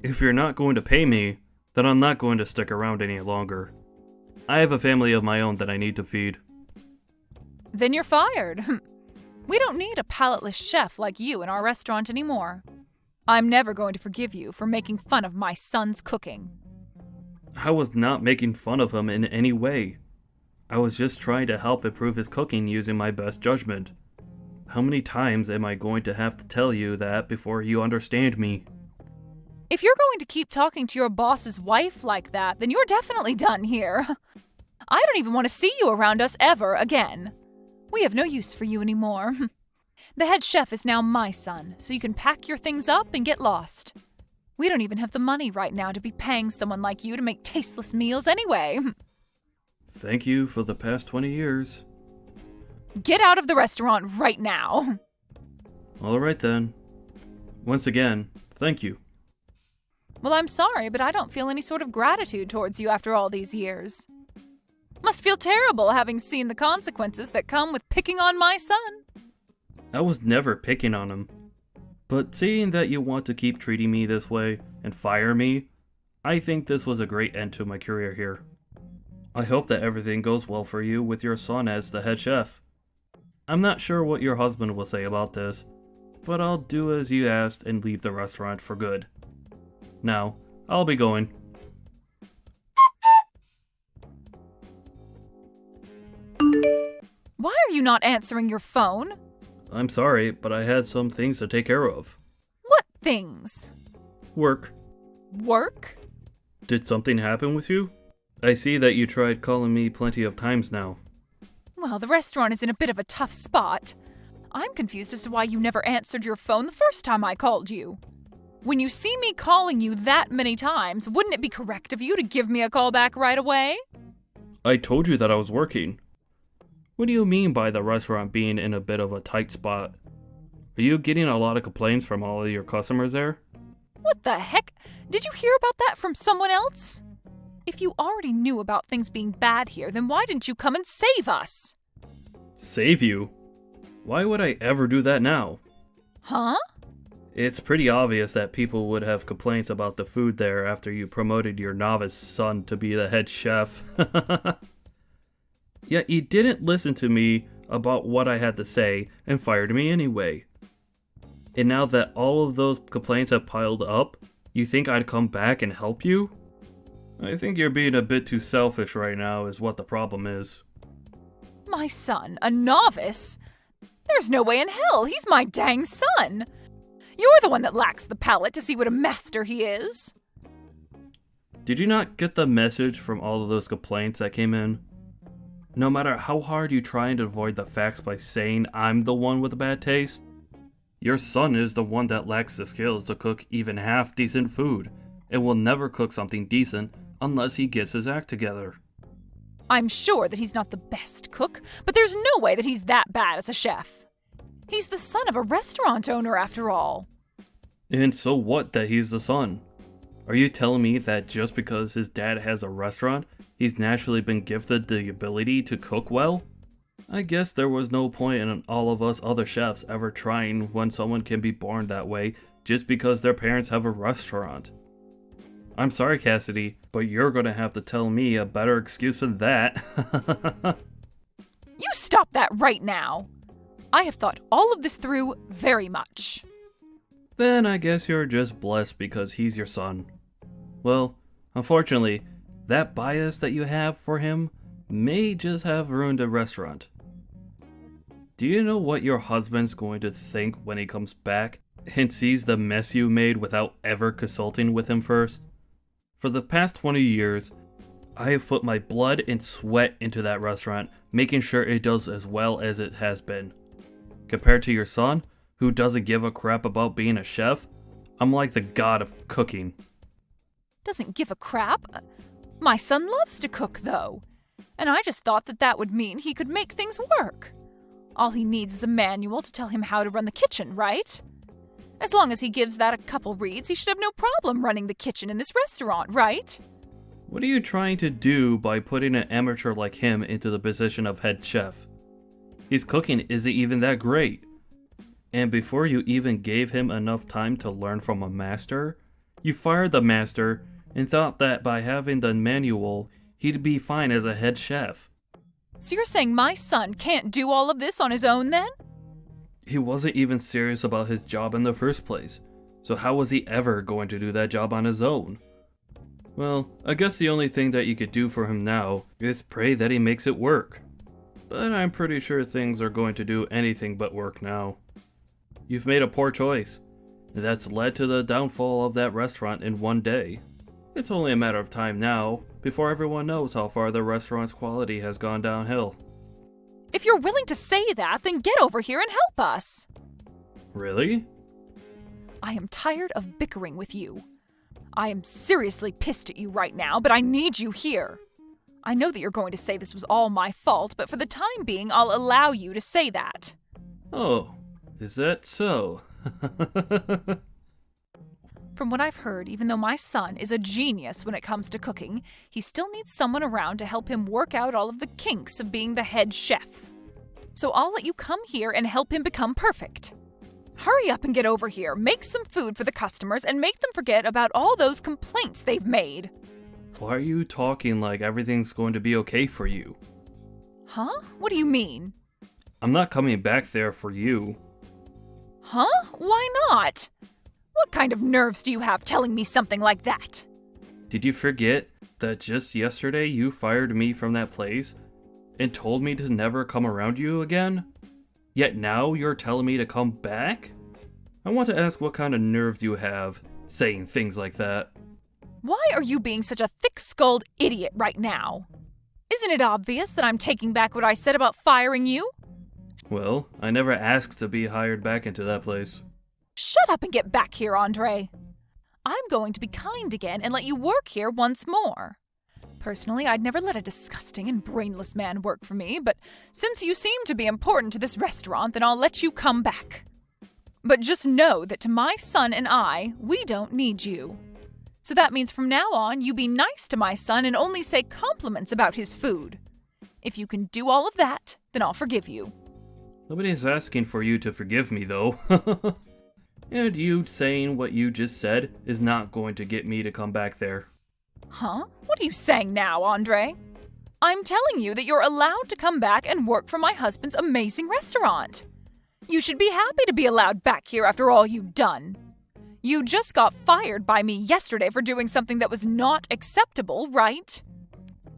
If you're not going to pay me, then I'm not going to stick around any longer. I have a family of my own that I need to feed.
Then you're fired. We don't need a palateless chef like you in our restaurant anymore. I'm never going to forgive you for making fun of my son's cooking.
I was not making fun of him in any way. I was just trying to help improve his cooking using my best judgment. How many times am I going to have to tell you that before you understand me?
If you're going to keep talking to your boss's wife like that, then you're definitely done here. I don't even want to see you around us ever again. We have no use for you anymore. The head chef is now my son, so you can pack your things up and get lost. We don't even have the money right now to be paying someone like you to make tasteless meals anyway.
Thank you for the past 20 years.
Get out of the restaurant right now.
Alright then. Once again, thank you.
Well, I'm sorry, but I don't feel any sort of gratitude towards you after all these years. Must feel terrible having seen the consequences that come with picking on my son.
I was never picking on him. But seeing that you want to keep treating me this way and fire me, I think this was a great end to my career here. I hope that everything goes well for you with your son as the head chef. I'm not sure what your husband will say about this, but I'll do as you asked and leave the restaurant for good. Now, I'll be going.
Why are you not answering your phone?
I'm sorry, but I had some things to take care of.
What things?
Work.
Work?
Did something happen with you? I see that you tried calling me plenty of times now.
Well, the restaurant is in a bit of a tough spot. I'm confused as to why you never answered your phone the first time I called you. When you see me calling you that many times, wouldn't it be correct of you to give me a call back right away?
I told you that I was working. What do you mean by the restaurant being in a bit of a tight spot? Are you getting a lot of complaints from all of your customers there?
What the heck? Did you hear about that from someone else? If you already knew about things being bad here, then why didn't you come and save us?
Save you? Why would I ever do that now?
Huh?
It's pretty obvious that people would have complaints about the food there after you promoted your novice son to be the head chef. Yet you didn't listen to me about what I had to say and fired me anyway. And now that all of those complaints have piled up, you think I'd come back and help you? I think you're being a bit too selfish right now is what the problem is.
My son, a novice? There's no way in hell, he's my dang son! You're the one that lacks the palate to see what a master he is.
Did you not get the message from all of those complaints that came in? No matter how hard you try and avoid the facts by saying I'm the one with a bad taste, your son is the one that lacks the skills to cook even half decent food, and will never cook something decent unless he gets his act together.
I'm sure that he's not the best cook, but there's no way that he's that bad as a chef. He's the son of a restaurant owner after all.
And so what that he's the son? Are you telling me that just because his dad has a restaurant, he's naturally been gifted the ability to cook well? I guess there was no point in all of us other chefs ever trying when someone can be born that way just because their parents have a restaurant. I'm sorry, Cassidy, but you're gonna have to tell me a better excuse than that.
You stop that right now! I have thought all of this through very much.
Then I guess you're just blessed because he's your son. Well, unfortunately, that bias that you have for him may just have ruined the restaurant. Do you know what your husband's going to think when he comes back and sees the mess you made without ever consulting with him first? For the past 20 years, I have put my blood and sweat into that restaurant, making sure it does as well as it has been. Compared to your son, who doesn't give a crap about being a chef, I'm like the god of cooking.
Doesn't give a crap? My son loves to cook, though. And I just thought that that would mean he could make things work. All he needs is a manual to tell him how to run the kitchen, right? As long as he gives that a couple reads, he should have no problem running the kitchen in this restaurant, right?
What are you trying to do by putting an amateur like him into the position of head chef? His cooking isn't even that great. And before you even gave him enough time to learn from a master, you fired the master and thought that by having the manual, he'd be fine as a head chef.
So you're saying my son can't do all of this on his own then?
He wasn't even serious about his job in the first place, so how was he ever going to do that job on his own? Well, I guess the only thing that you could do for him now is pray that he makes it work. But I'm pretty sure things are going to do anything but work now. You've made a poor choice. That's led to the downfall of that restaurant in one day. It's only a matter of time now before everyone knows how far the restaurant's quality has gone downhill.
If you're willing to say that, then get over here and help us.
Really?
I am tired of bickering with you. I am seriously pissed at you right now, but I need you here. I know that you're going to say this was all my fault, but for the time being, I'll allow you to say that.
Oh, is that so?
From what I've heard, even though my son is a genius when it comes to cooking, he still needs someone around to help him work out all of the kinks of being the head chef. So I'll let you come here and help him become perfect. Hurry up and get over here, make some food for the customers, and make them forget about all those complaints they've made.
Why are you talking like everything's going to be okay for you?
Huh? What do you mean?
I'm not coming back there for you.
Huh? Why not? What kind of nerves do you have telling me something like that?
Did you forget that just yesterday you fired me from that place and told me to never come around you again? Yet now you're telling me to come back? I want to ask what kind of nerves you have saying things like that.
Why are you being such a thick-skulled idiot right now? Isn't it obvious that I'm taking back what I said about firing you?
Well, I never asked to be hired back into that place.
Shut up and get back here, Andre. I'm going to be kind again and let you work here once more. Personally, I'd never let a disgusting and brainless man work for me, but since you seem to be important to this restaurant, then I'll let you come back. But just know that to my son and I, we don't need you. So that means from now on, you be nice to my son and only say compliments about his food. If you can do all of that, then I'll forgive you.
Nobody's asking for you to forgive me, though. And you saying what you just said is not going to get me to come back there.
Huh? What are you saying now, Andre? I'm telling you that you're allowed to come back and work for my husband's amazing restaurant. You should be happy to be allowed back here after all you've done. You just got fired by me yesterday for doing something that was not acceptable, right?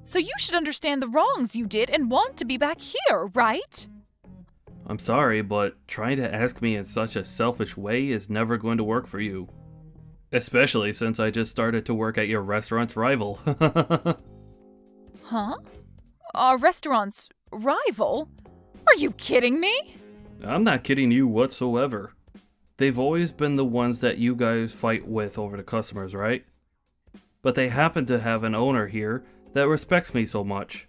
So you should understand the wrongs you did and want to be back here, right?
I'm sorry, but trying to ask me in such a selfish way is never going to work for you. Especially since I just started to work at your restaurant's rival.
Huh? Our restaurant's rival? Are you kidding me?
I'm not kidding you whatsoever. They've always been the ones that you guys fight with over the customers, right? But they happen to have an owner here that respects me so much.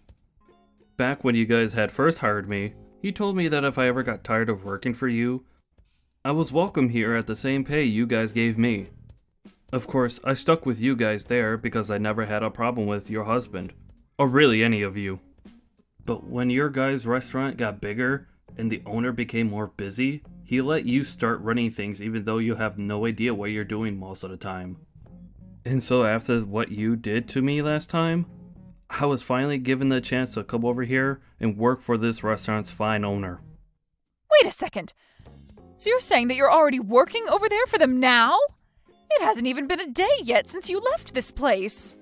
Back when you guys had first hired me, he told me that if I ever got tired of working for you, I was welcome here at the same pay you guys gave me. Of course, I stuck with you guys there because I never had a problem with your husband, or really any of you. But when your guys' restaurant got bigger and the owner became more busy, he let you start running things even though you have no idea what you're doing most of the time. And so after what you did to me last time, I was finally given the chance to come over here and work for this restaurant's fine owner.
Wait a second. So you're saying that you're already working over there for them now? It hasn't even been a day yet since you left this place.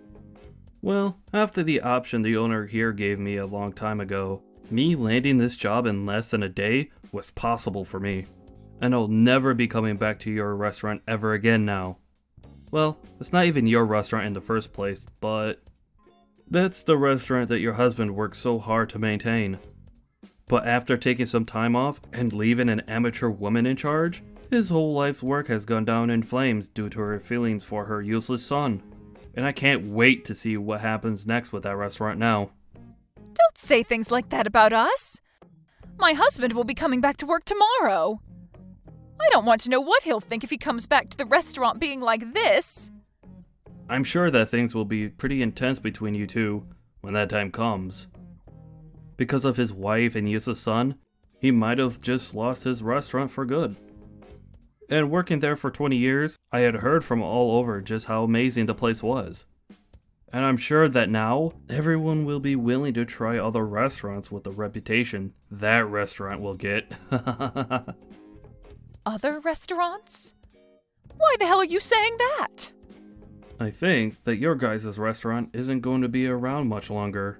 Well, after the option the owner here gave me a long time ago, me landing this job in less than a day was possible for me. And I'll never be coming back to your restaurant ever again now. Well, it's not even your restaurant in the first place, but that's the restaurant that your husband worked so hard to maintain. But after taking some time off and leaving an amateur woman in charge, his whole life's work has gone down in flames due to her feelings for her useless son. And I can't wait to see what happens next with that restaurant now.
Don't say things like that about us. My husband will be coming back to work tomorrow. I don't want to know what he'll think if he comes back to the restaurant being like this.
I'm sure that things will be pretty intense between you two when that time comes. Because of his wife and useless son, he might have just lost his restaurant for good. And working there for 20 years, I had heard from all over just how amazing the place was. And I'm sure that now, everyone will be willing to try other restaurants with the reputation that restaurant will get.
Other restaurants? Why the hell are you saying that?
I think that your guys' restaurant isn't going to be around much longer.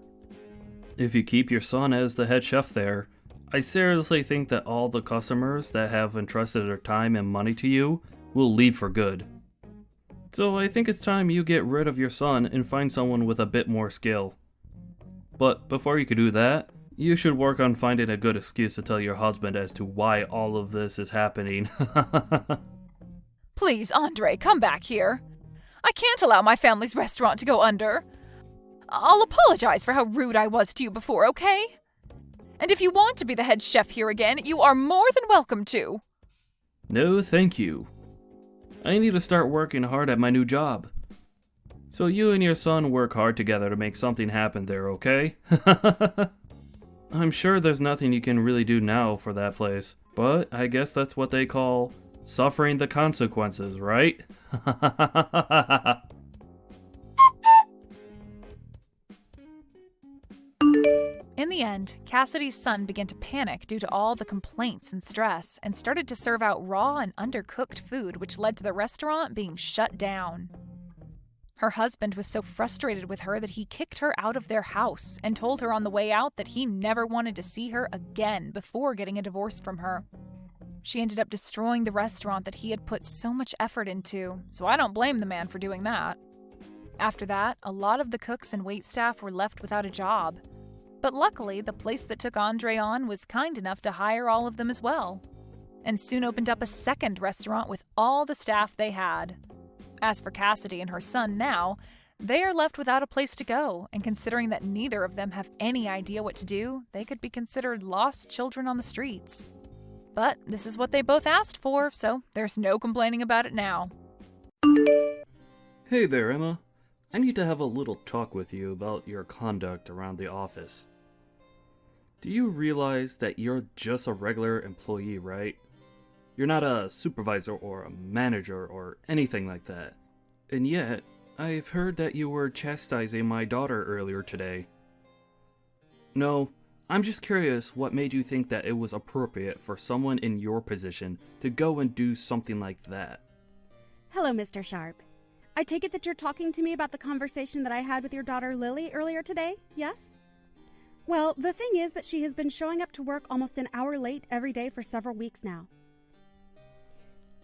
If you keep your son as the head chef there, I seriously think that all the customers that have entrusted their time and money to you will leave for good. So I think it's time you get rid of your son and find someone with a bit more skill. But before you could do that, you should work on finding a good excuse to tell your husband as to why all of this is happening.
Please, Andre, come back here. I can't allow my family's restaurant to go under. I'll apologize for how rude I was to you before, okay? And if you want to be the head chef here again, you are more than welcome to.
No, thank you. I need to start working hard at my new job. So you and your son work hard together to make something happen there, okay? I'm sure there's nothing you can really do now for that place, but I guess that's what they call suffering the consequences, right?
In the end, Cassidy's son began to panic due to all the complaints and stress and started to serve out raw and undercooked food, which led to the restaurant being shut down. Her husband was so frustrated with her that he kicked her out of their house and told her on the way out that he never wanted to see her again before getting a divorce from her. She ended up destroying the restaurant that he had put so much effort into, so I don't blame the man for doing that. After that, a lot of the cooks and waitstaff were left without a job. But luckily, the place that took Andre on was kind enough to hire all of them as well, and soon opened up a second restaurant with all the staff they had. As for Cassidy and her son now, they are left without a place to go, and considering that neither of them have any idea what to do, they could be considered lost children on the streets. But this is what they both asked for, so there's no complaining about it now.
Hey there, Emma. I need to have a little talk with you about your conduct around the office. Do you realize that you're just a regular employee, right? You're not a supervisor or a manager or anything like that. And yet, I've heard that you were chastising my daughter earlier today. No, I'm just curious what made you think that it was appropriate for someone in your position to go and do something like that.
Hello, Mr. Sharp. I take it that you're talking to me about the conversation that I had with your daughter Lily earlier today, yes? Well, the thing is that she has been showing up to work almost an hour late every day for several weeks now.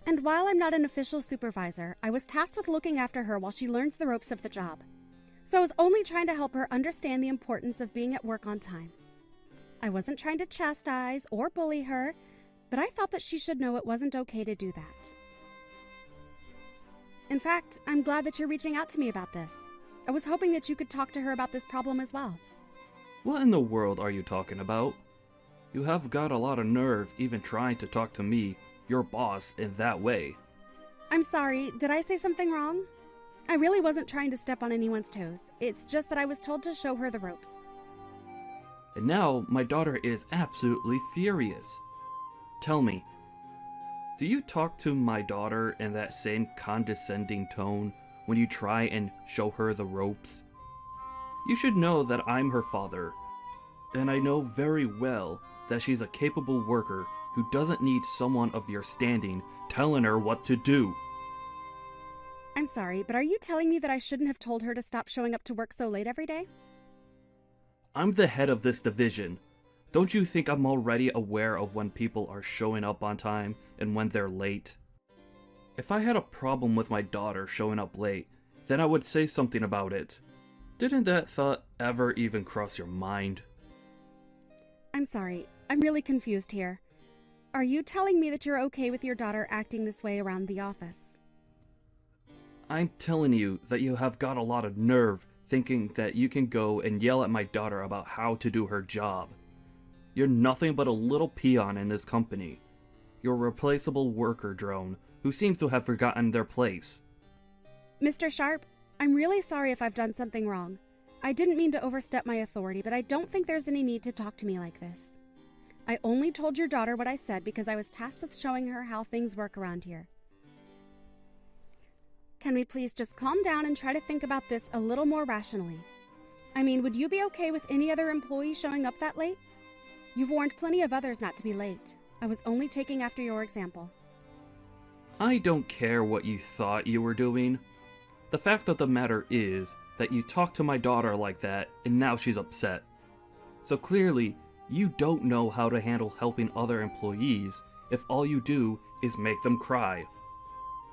And while I'm not an official supervisor, I was tasked with looking after her while she learns the ropes of the job. So I was only trying to help her understand the importance of being at work on time. I wasn't trying to chastise or bully her, but I thought that she should know it wasn't okay to do that. In fact, I'm glad that you're reaching out to me about this. I was hoping that you could talk to her about this problem as well.
What in the world are you talking about? You have got a lot of nerve even trying to talk to me, your boss, in that way.
I'm sorry, did I say something wrong? I really wasn't trying to step on anyone's toes. It's just that I was told to show her the ropes.
And now my daughter is absolutely furious. Tell me, do you talk to my daughter in that same condescending tone when you try and show her the ropes? You should know that I'm her father, and I know very well that she's a capable worker who doesn't need someone of your standing telling her what to do.
I'm sorry, but are you telling me that I shouldn't have told her to stop showing up to work so late every day?
I'm the head of this division. Don't you think I'm already aware of when people are showing up on time and when they're late? If I had a problem with my daughter showing up late, then I would say something about it. Didn't that thought ever even cross your mind?
I'm sorry, I'm really confused here. Are you telling me that you're okay with your daughter acting this way around the office?
I'm telling you that you have got a lot of nerve thinking that you can go and yell at my daughter about how to do her job. You're nothing but a little peon in this company. You're a replaceable worker drone who seems to have forgotten their place.
Mr. Sharp, I'm really sorry if I've done something wrong. I didn't mean to overstep my authority, but I don't think there's any need to talk to me like this. I only told your daughter what I said because I was tasked with showing her how things work around here. Can we please just calm down and try to think about this a little more rationally? I mean, would you be okay with any other employee showing up that late? You've warned plenty of others not to be late. I was only taking after your example.
I don't care what you thought you were doing. The fact of the matter is that you talked to my daughter like that and now she's upset. So clearly, you don't know how to handle helping other employees if all you do is make them cry.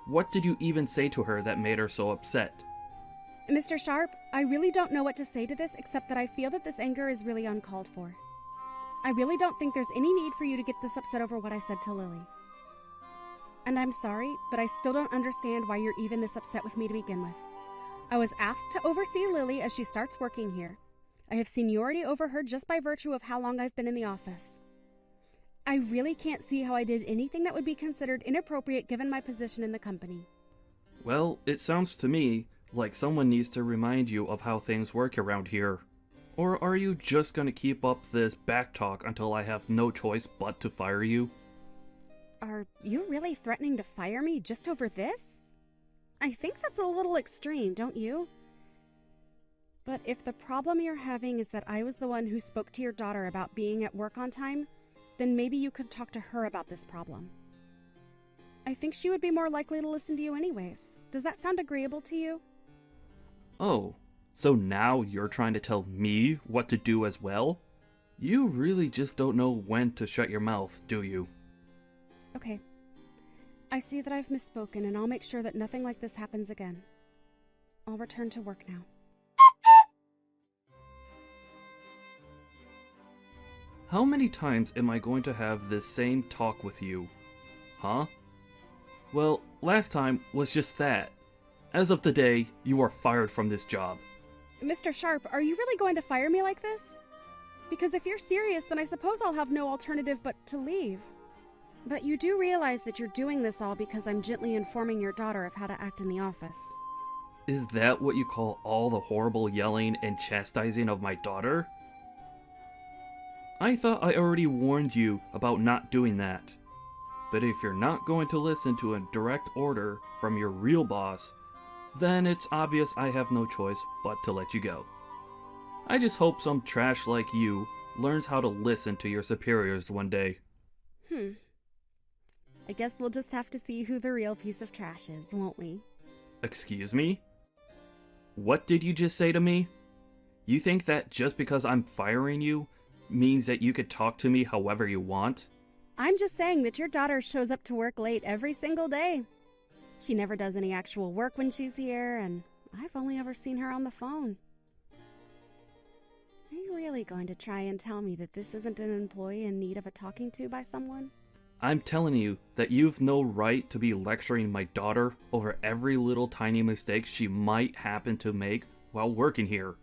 What did you even say to her that made her so upset?
Mr. Sharp, I really don't know what to say to this except that I feel that this anger is really uncalled for. I really don't think there's any need for you to get this upset over what I said to Lily. And I'm sorry, but I still don't understand why you're even this upset with me to begin with. I was asked to oversee Lily as she starts working here. I have seniority over her just by virtue of how long I've been in the office. I really can't see how I did anything that would be considered inappropriate given my position in the company.
Well, it sounds to me like someone needs to remind you of how things work around here. Or are you just gonna keep up this backtalk until I have no choice but to fire you?
Are you really threatening to fire me just over this? I think that's a little extreme, don't you? But if the problem you're having is that I was the one who spoke to your daughter about being at work on time, then maybe you could talk to her about this problem. I think she would be more likely to listen to you anyways. Does that sound agreeable to you?
Oh, so now you're trying to tell me what to do as well? You really just don't know when to shut your mouth, do you?
Okay. I see that I've misspoken, and I'll make sure that nothing like this happens again. I'll return to work now.
How many times am I going to have this same talk with you? Huh? Well, last time was just that. As of today, you are fired from this job.
Mr. Sharp, are you really going to fire me like this? Because if you're serious, then I suppose I'll have no alternative but to leave. But you do realize that you're doing this all because I'm gently informing your daughter of how to act in the office.
Is that what you call all the horrible yelling and chastising of my daughter? I thought I already warned you about not doing that. But if you're not going to listen to a direct order from your real boss, then it's obvious I have no choice but to let you go. I just hope some trash like you learns how to listen to your superiors one day.
I guess we'll just have to see who the real piece of trash is, won't we?
Excuse me? What did you just say to me? You think that just because I'm firing you means that you could talk to me however you want?
I'm just saying that your daughter shows up to work late every single day. She never does any actual work when she's here, and I've only ever seen her on the phone. Are you really going to try and tell me that this isn't an employee in need of a talking to by someone?
I'm telling you that you've no right to be lecturing my daughter over every little tiny mistake she might happen to make while working here.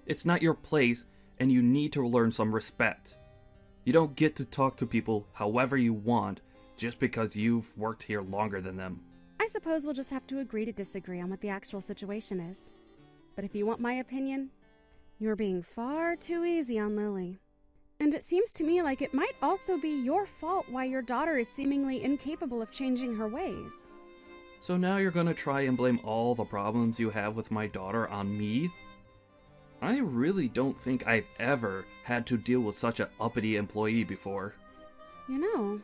It's not your place, and you need to learn some respect. You don't get to talk to people however you want just because you've worked here longer than them.
I suppose we'll just have to agree to disagree on what the actual situation is. But if you want my opinion, you're being far too easy on Lily. And it seems to me like it might also be your fault why your daughter is seemingly incapable of changing her ways.
So now you're gonna try and blame all the problems you have with my daughter on me? I really don't think I've ever had to deal with such an uppity employee before.
You know,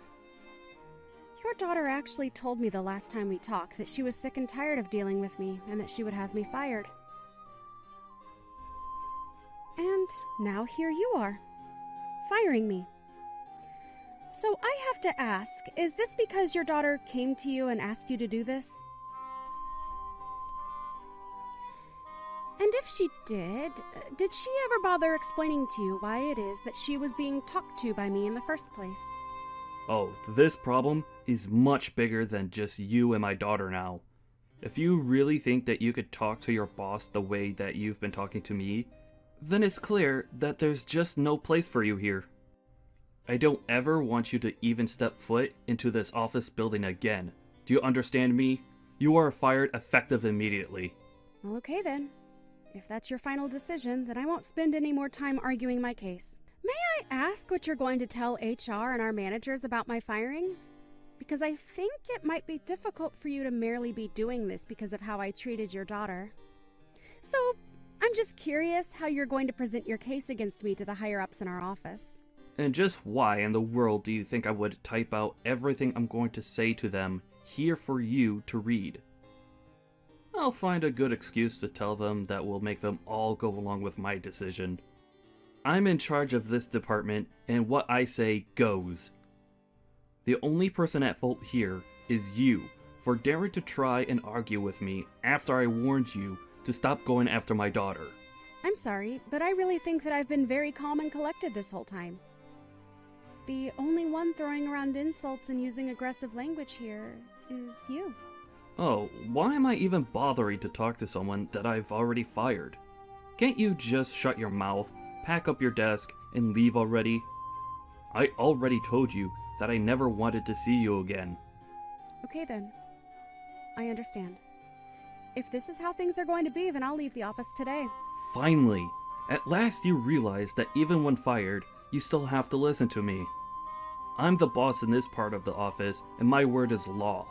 your daughter actually told me the last time we talked that she was sick and tired of dealing with me and that she would have me fired. And now here you are, firing me. So I have to ask, is this because your daughter came to you and asked you to do this? And if she did she ever bother explaining to you why it is that she was being talked to by me in the first place?
Oh, this problem is much bigger than just you and my daughter now. If you really think that you could talk to your boss the way that you've been talking to me, then it's clear that there's just no place for you here. I don't ever want you to even step foot into this office building again. Do you understand me? You are fired effective immediately.
Well, okay then. If that's your final decision, then I won't spend any more time arguing my case. May I ask what you're going to tell HR and our managers about my firing? Because I think it might be difficult for you to merely be doing this because of how I treated your daughter. So, I'm just curious how you're going to present your case against me to the higher-ups in our office.
And just why in the world do you think I would type out everything I'm going to say to them here for you to read? I'll find a good excuse to tell them that will make them all go along with my decision. I'm in charge of this department, and what I say goes. The only person at fault here is you for daring to try and argue with me after I warned you to stop going after my daughter.
I'm sorry, but I really think that I've been very calm and collected this whole time. The only one throwing around insults and using aggressive language here is you.
Oh, why am I even bothering to talk to someone that I've already fired? Can't you just shut your mouth, pack up your desk, and leave already? I already told you that I never wanted to see you again.
Okay then. I understand. If this is how things are going to be, then I'll leave the office today.
Finally! At last you realize that even when fired, you still have to listen to me. I'm the boss in this part of the office, and my word is law.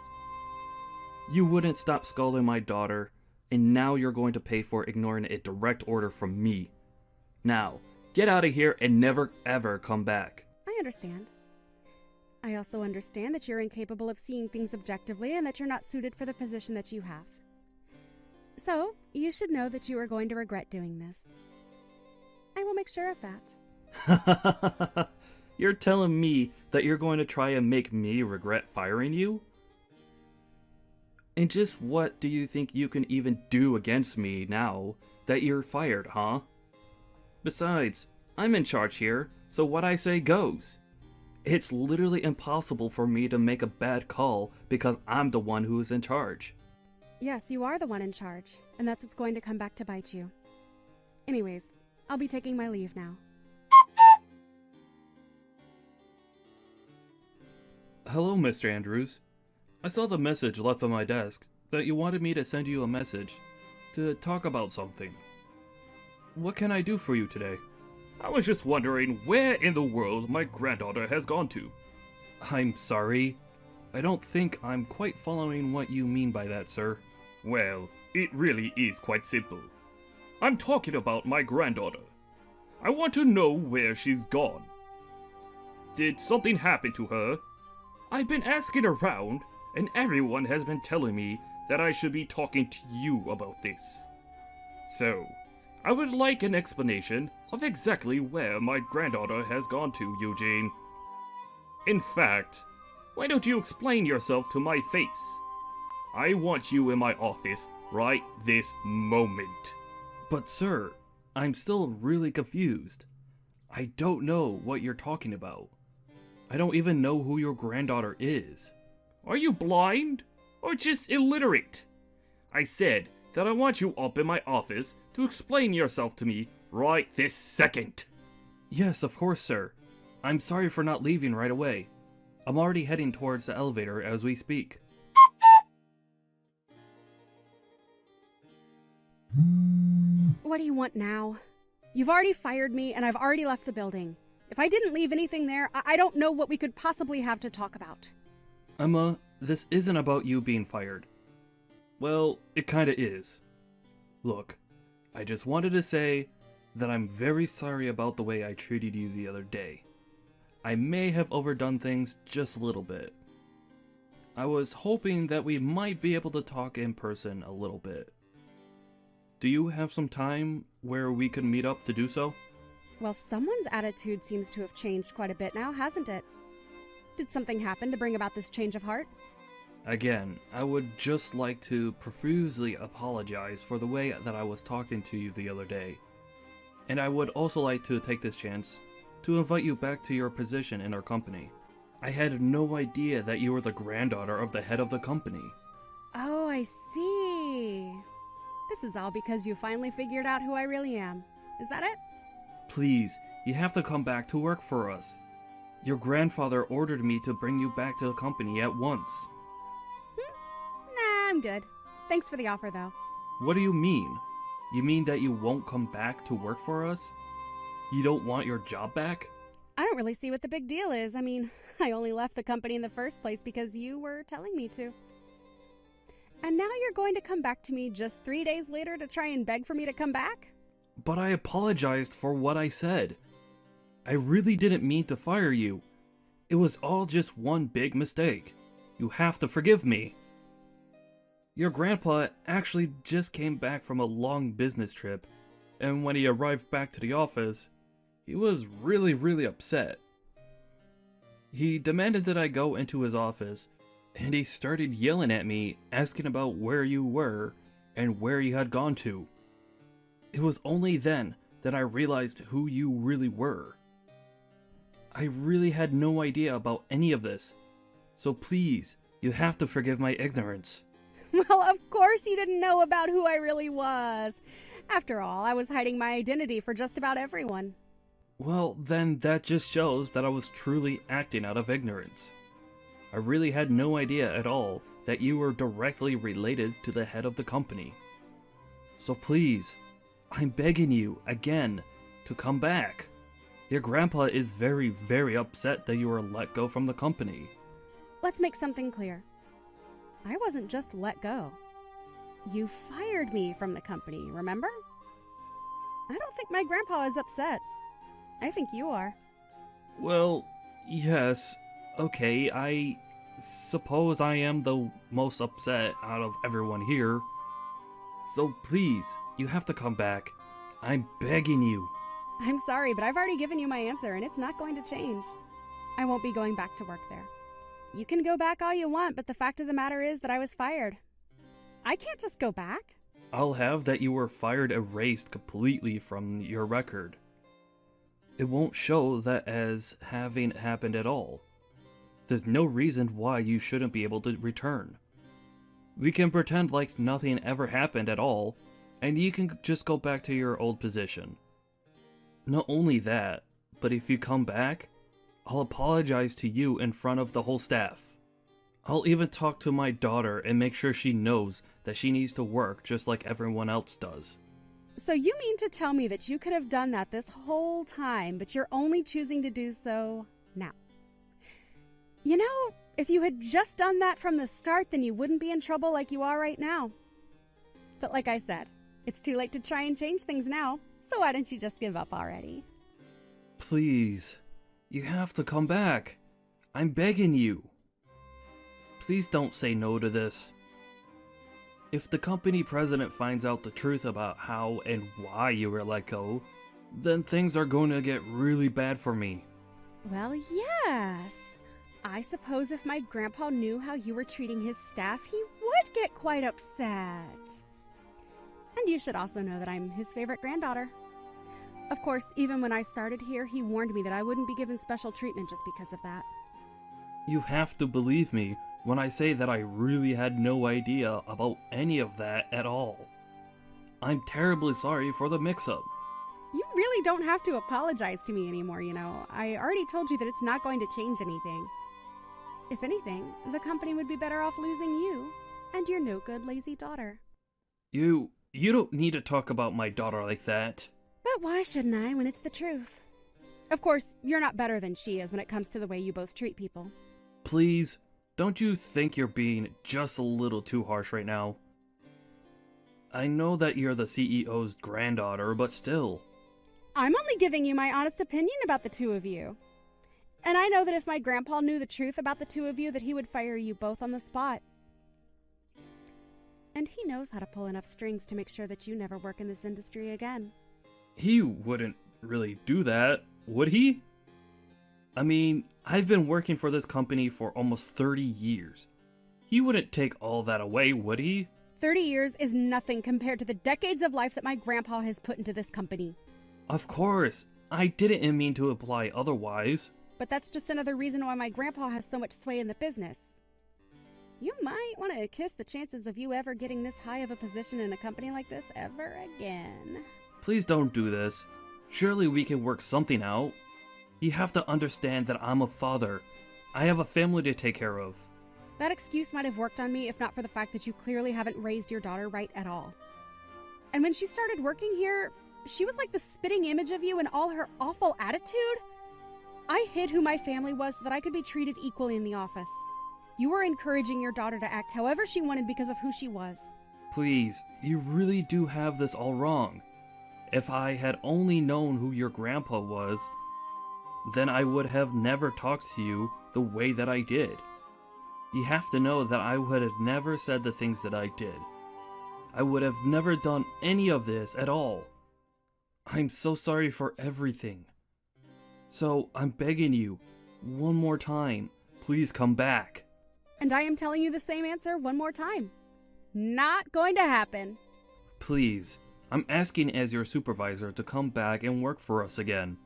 You wouldn't stop scolding my daughter, and now you're going to pay for ignoring a direct order from me. Now, get out of here and never ever come back.
I understand. I also understand that you're incapable of seeing things objectively and that you're not suited for the position that you have. So, you should know that you are going to regret doing this. I will make sure of that.
You're telling me that you're going to try and make me regret firing you? And just what do you think you can even do against me now that you're fired, huh? Besides, I'm in charge here, so what I say goes. It's literally impossible for me to make a bad call because I'm the one who is in charge.
Yes, you are the one in charge, and that's what's going to come back to bite you. Anyways, I'll be taking my leave now.
Hello, Mr. Andrews. I saw the message left on my desk that you wanted me to send you a message to talk about something. What can I do for you today? I was just wondering where in the world my granddaughter has gone to. I'm sorry. I don't think I'm quite following what you mean by that, sir. Well, it really is quite simple. I'm talking about my granddaughter. I want to know where she's gone. Did something happen to her? I've been asking around, and everyone has been telling me that I should be talking to you about this. So, I would like an explanation of exactly where my granddaughter has gone to, Eugene. In fact, why don't you explain yourself to my face? I want you in my office right this moment. But sir, I'm still really confused. I don't know what you're talking about. I don't even know who your granddaughter is. Are you blind? Or just illiterate? I said that I want you up in my office to explain yourself to me right this second. Yes, of course, sir. I'm sorry for not leaving right away. I'm already heading towards the elevator as we speak.
What do you want now? You've already fired me, and I've already left the building. If I didn't leave anything there, I don't know what we could possibly have to talk about.
Emma, this isn't about you being fired. Well, it kinda is. Look, I just wanted to say that I'm very sorry about the way I treated you the other day. I may have overdone things just a little bit. I was hoping that we might be able to talk in person a little bit. Do you have some time where we could meet up to do so?
Well, someone's attitude seems to have changed quite a bit now, hasn't it? Did something happen to bring about this change of heart?
Again, I would just like to profusely apologize for the way that I was talking to you the other day. And I would also like to take this chance to invite you back to your position in our company. I had no idea that you were the granddaughter of the head of the company.
Oh, I see. This is all because you finally figured out who I really am. Is that it?
Please, you have to come back to work for us. Your grandfather ordered me to bring you back to the company at once.
Nah, I'm good. Thanks for the offer, though.
What do you mean? You mean that you won't come back to work for us? You don't want your job back?
I don't really see what the big deal is. I mean, I only left the company in the first place because you were telling me to. And now you're going to come back to me just 3 days later to try and beg for me to come back?
But I apologized for what I said. I really didn't mean to fire you. It was all just one big mistake. You have to forgive me. Your grandpa actually just came back from a long business trip, and when he arrived back to the office, he was really upset. He demanded that I go into his office, and he started yelling at me, asking about where you were and where you had gone to. It was only then that I realized who you really were. I really had no idea about any of this, so please, you have to forgive my ignorance.
Well, of course you didn't know about who I really was. After all, I was hiding my identity for just about everyone.
Well, then that just shows that I was truly acting out of ignorance. I really had no idea at all that you were directly related to the head of the company. So please, I'm begging you, again, to come back. Your grandpa is very upset that you were let go from the company.
Let's make something clear. I wasn't just let go. You fired me from the company, remember? I don't think my grandpa is upset. I think you are.
Well, yes, okay, I suppose I am the most upset out of everyone here. So please, you have to come back. I'm begging you.
I'm sorry, but I've already given you my answer, and it's not going to change. I won't be going back to work there. You can go back all you want, but the fact of the matter is that I was fired. I can't just go back.
I'll have that you were fired erased completely from your record. It won't show that as having happened at all. There's no reason why you shouldn't be able to return. We can pretend like nothing ever happened at all, and you can just go back to your old position. Not only that, but if you come back, I'll apologize to you in front of the whole staff. I'll even talk to my daughter and make sure she knows that she needs to work just like everyone else does.
So you mean to tell me that you could have done that this whole time, but you're only choosing to do so now? You know, if you had just done that from the start, then you wouldn't be in trouble like you are right now. But like I said, it's too late to try and change things now, so why don't you just give up already?
Please, you have to come back. I'm begging you. Please don't say no to this. If the company president finds out the truth about how and why you were let go, then things are going to get really bad for me.
Well, yes. I suppose if my grandpa knew how you were treating his staff, he would get quite upset. And you should also know that I'm his favorite granddaughter. Of course, even when I started here, he warned me that I wouldn't be given special treatment just because of that.
You have to believe me when I say that I really had no idea about any of that at all. I'm terribly sorry for the mix-up.
You really don't have to apologize to me anymore, you know. I already told you that it's not going to change anything. If anything, the company would be better off losing you and your no-good, lazy daughter.
You don't need to talk about my daughter like that.
But why shouldn't I when it's the truth? Of course, you're not better than she is when it comes to the way you both treat people.
Please, don't you think you're being just a little too harsh right now? I know that you're the CEO's granddaughter, but still.
I'm only giving you my honest opinion about the two of you. And I know that if my grandpa knew the truth about the two of you, that he would fire you both on the spot. And he knows how to pull enough strings to make sure that you never work in this industry again.
He wouldn't really do that, would he? I mean, I've been working for this company for almost 30 years. He wouldn't take all that away, would he?
30 years is nothing compared to the decades of life that my grandpa has put into this company.
Of course, I didn't mean to imply otherwise.
But that's just another reason why my grandpa has so much sway in the business. You might want to kiss the chances of you ever getting this high of a position in a company like this ever again.
Please don't do this. Surely we can work something out. You have to understand that I'm a father. I have a family to take care of.
That excuse might have worked on me if not for the fact that you clearly haven't raised your daughter right at all. And when she started working here, she was like the spitting image of you and all her awful attitude. I hid who my family was so that I could be treated equally in the office. You were encouraging your daughter to act however she wanted because of who she was.
Please, you really do have this all wrong. If I had only known who your grandpa was, then I would have never talked to you the way that I did. You have to know that I would have never said the things that I did. I would have never done any of this at all. I'm so sorry for everything. So I'm begging you, one more time, please come back.
And I am telling you the same answer one more time. Not going to happen.
Please, I'm asking as your supervisor to come back and work for us again.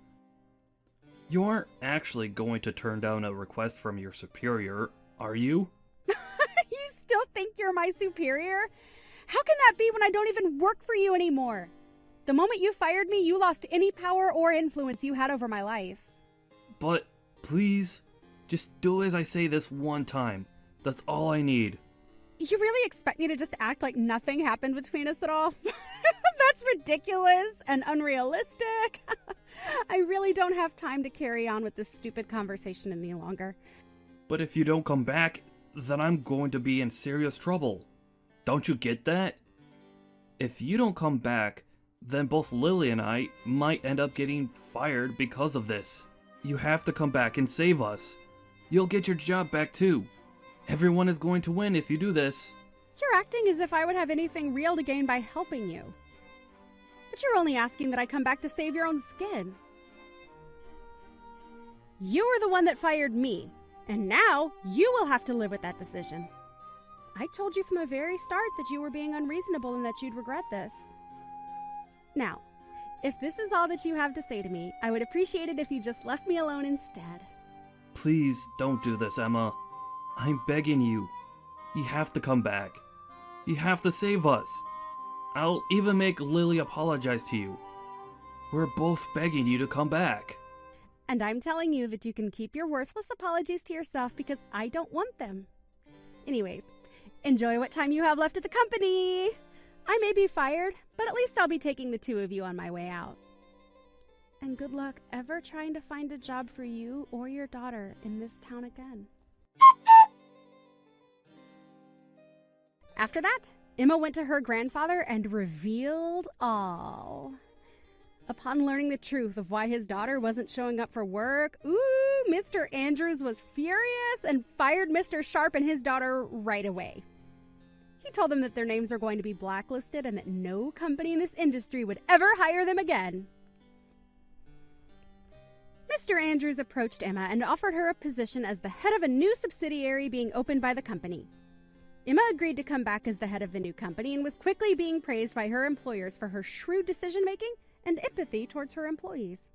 You aren't actually going to turn down a request from your superior, are you?
You still think you're my superior? How can that be when I don't even work for you anymore? The moment you fired me, you lost any power or influence you had over my life.
But, please, just do as I say this one time. That's all I need.
You really expect me to just act like nothing happened between us at all? That's ridiculous and unrealistic. I really don't have time to carry on with this stupid conversation any longer.
But if you don't come back, then I'm going to be in serious trouble. Don't you get that? If you don't come back, then both Lily and I might end up getting fired because of this. You have to come back and save us. You'll get your job back too. Everyone is going to win if you do this.
You're acting as if I would have anything real to gain by helping you. But you're only asking that I come back to save your own skin. You were the one that fired me, and now you will have to live with that decision. I told you from the very start that you were being unreasonable and that you'd regret this. Now, if this is all that you have to say to me, I would appreciate it if you just left me alone instead.
Please don't do this, Emma. I'm begging you. You have to come back. You have to save us. I'll even make Lily apologize to you. We're both begging you to come back.
And I'm telling you that you can keep your worthless apologies to yourself because I don't want them. Anyways, enjoy what time you have left at the company. I may be fired, but at least I'll be taking the two of you on my way out. And good luck ever trying to find a job for you or your daughter in this town again. After that, Emma went to her grandfather and revealed all. Upon learning the truth of why his daughter wasn't showing up for work, Mr. Andrews was furious and fired Mr. Sharp and his daughter right away. He told them that their names are going to be blacklisted and that no company in this industry would ever hire them again. Mr. Andrews approached Emma and offered her a position as the head of a new subsidiary being opened by the company. Emma agreed to come back as the head of the new company and was quickly being praised by her employers for her shrewd decision-making and empathy towards her employees.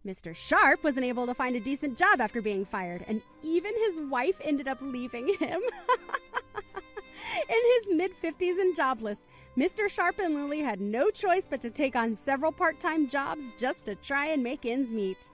Mr. Sharp wasn't able to find a decent job after being fired, and even his wife ended up leaving him. In his mid-50s and jobless, Mr. Sharp and Lily had no choice but to take on several part-time jobs just to try and make ends meet.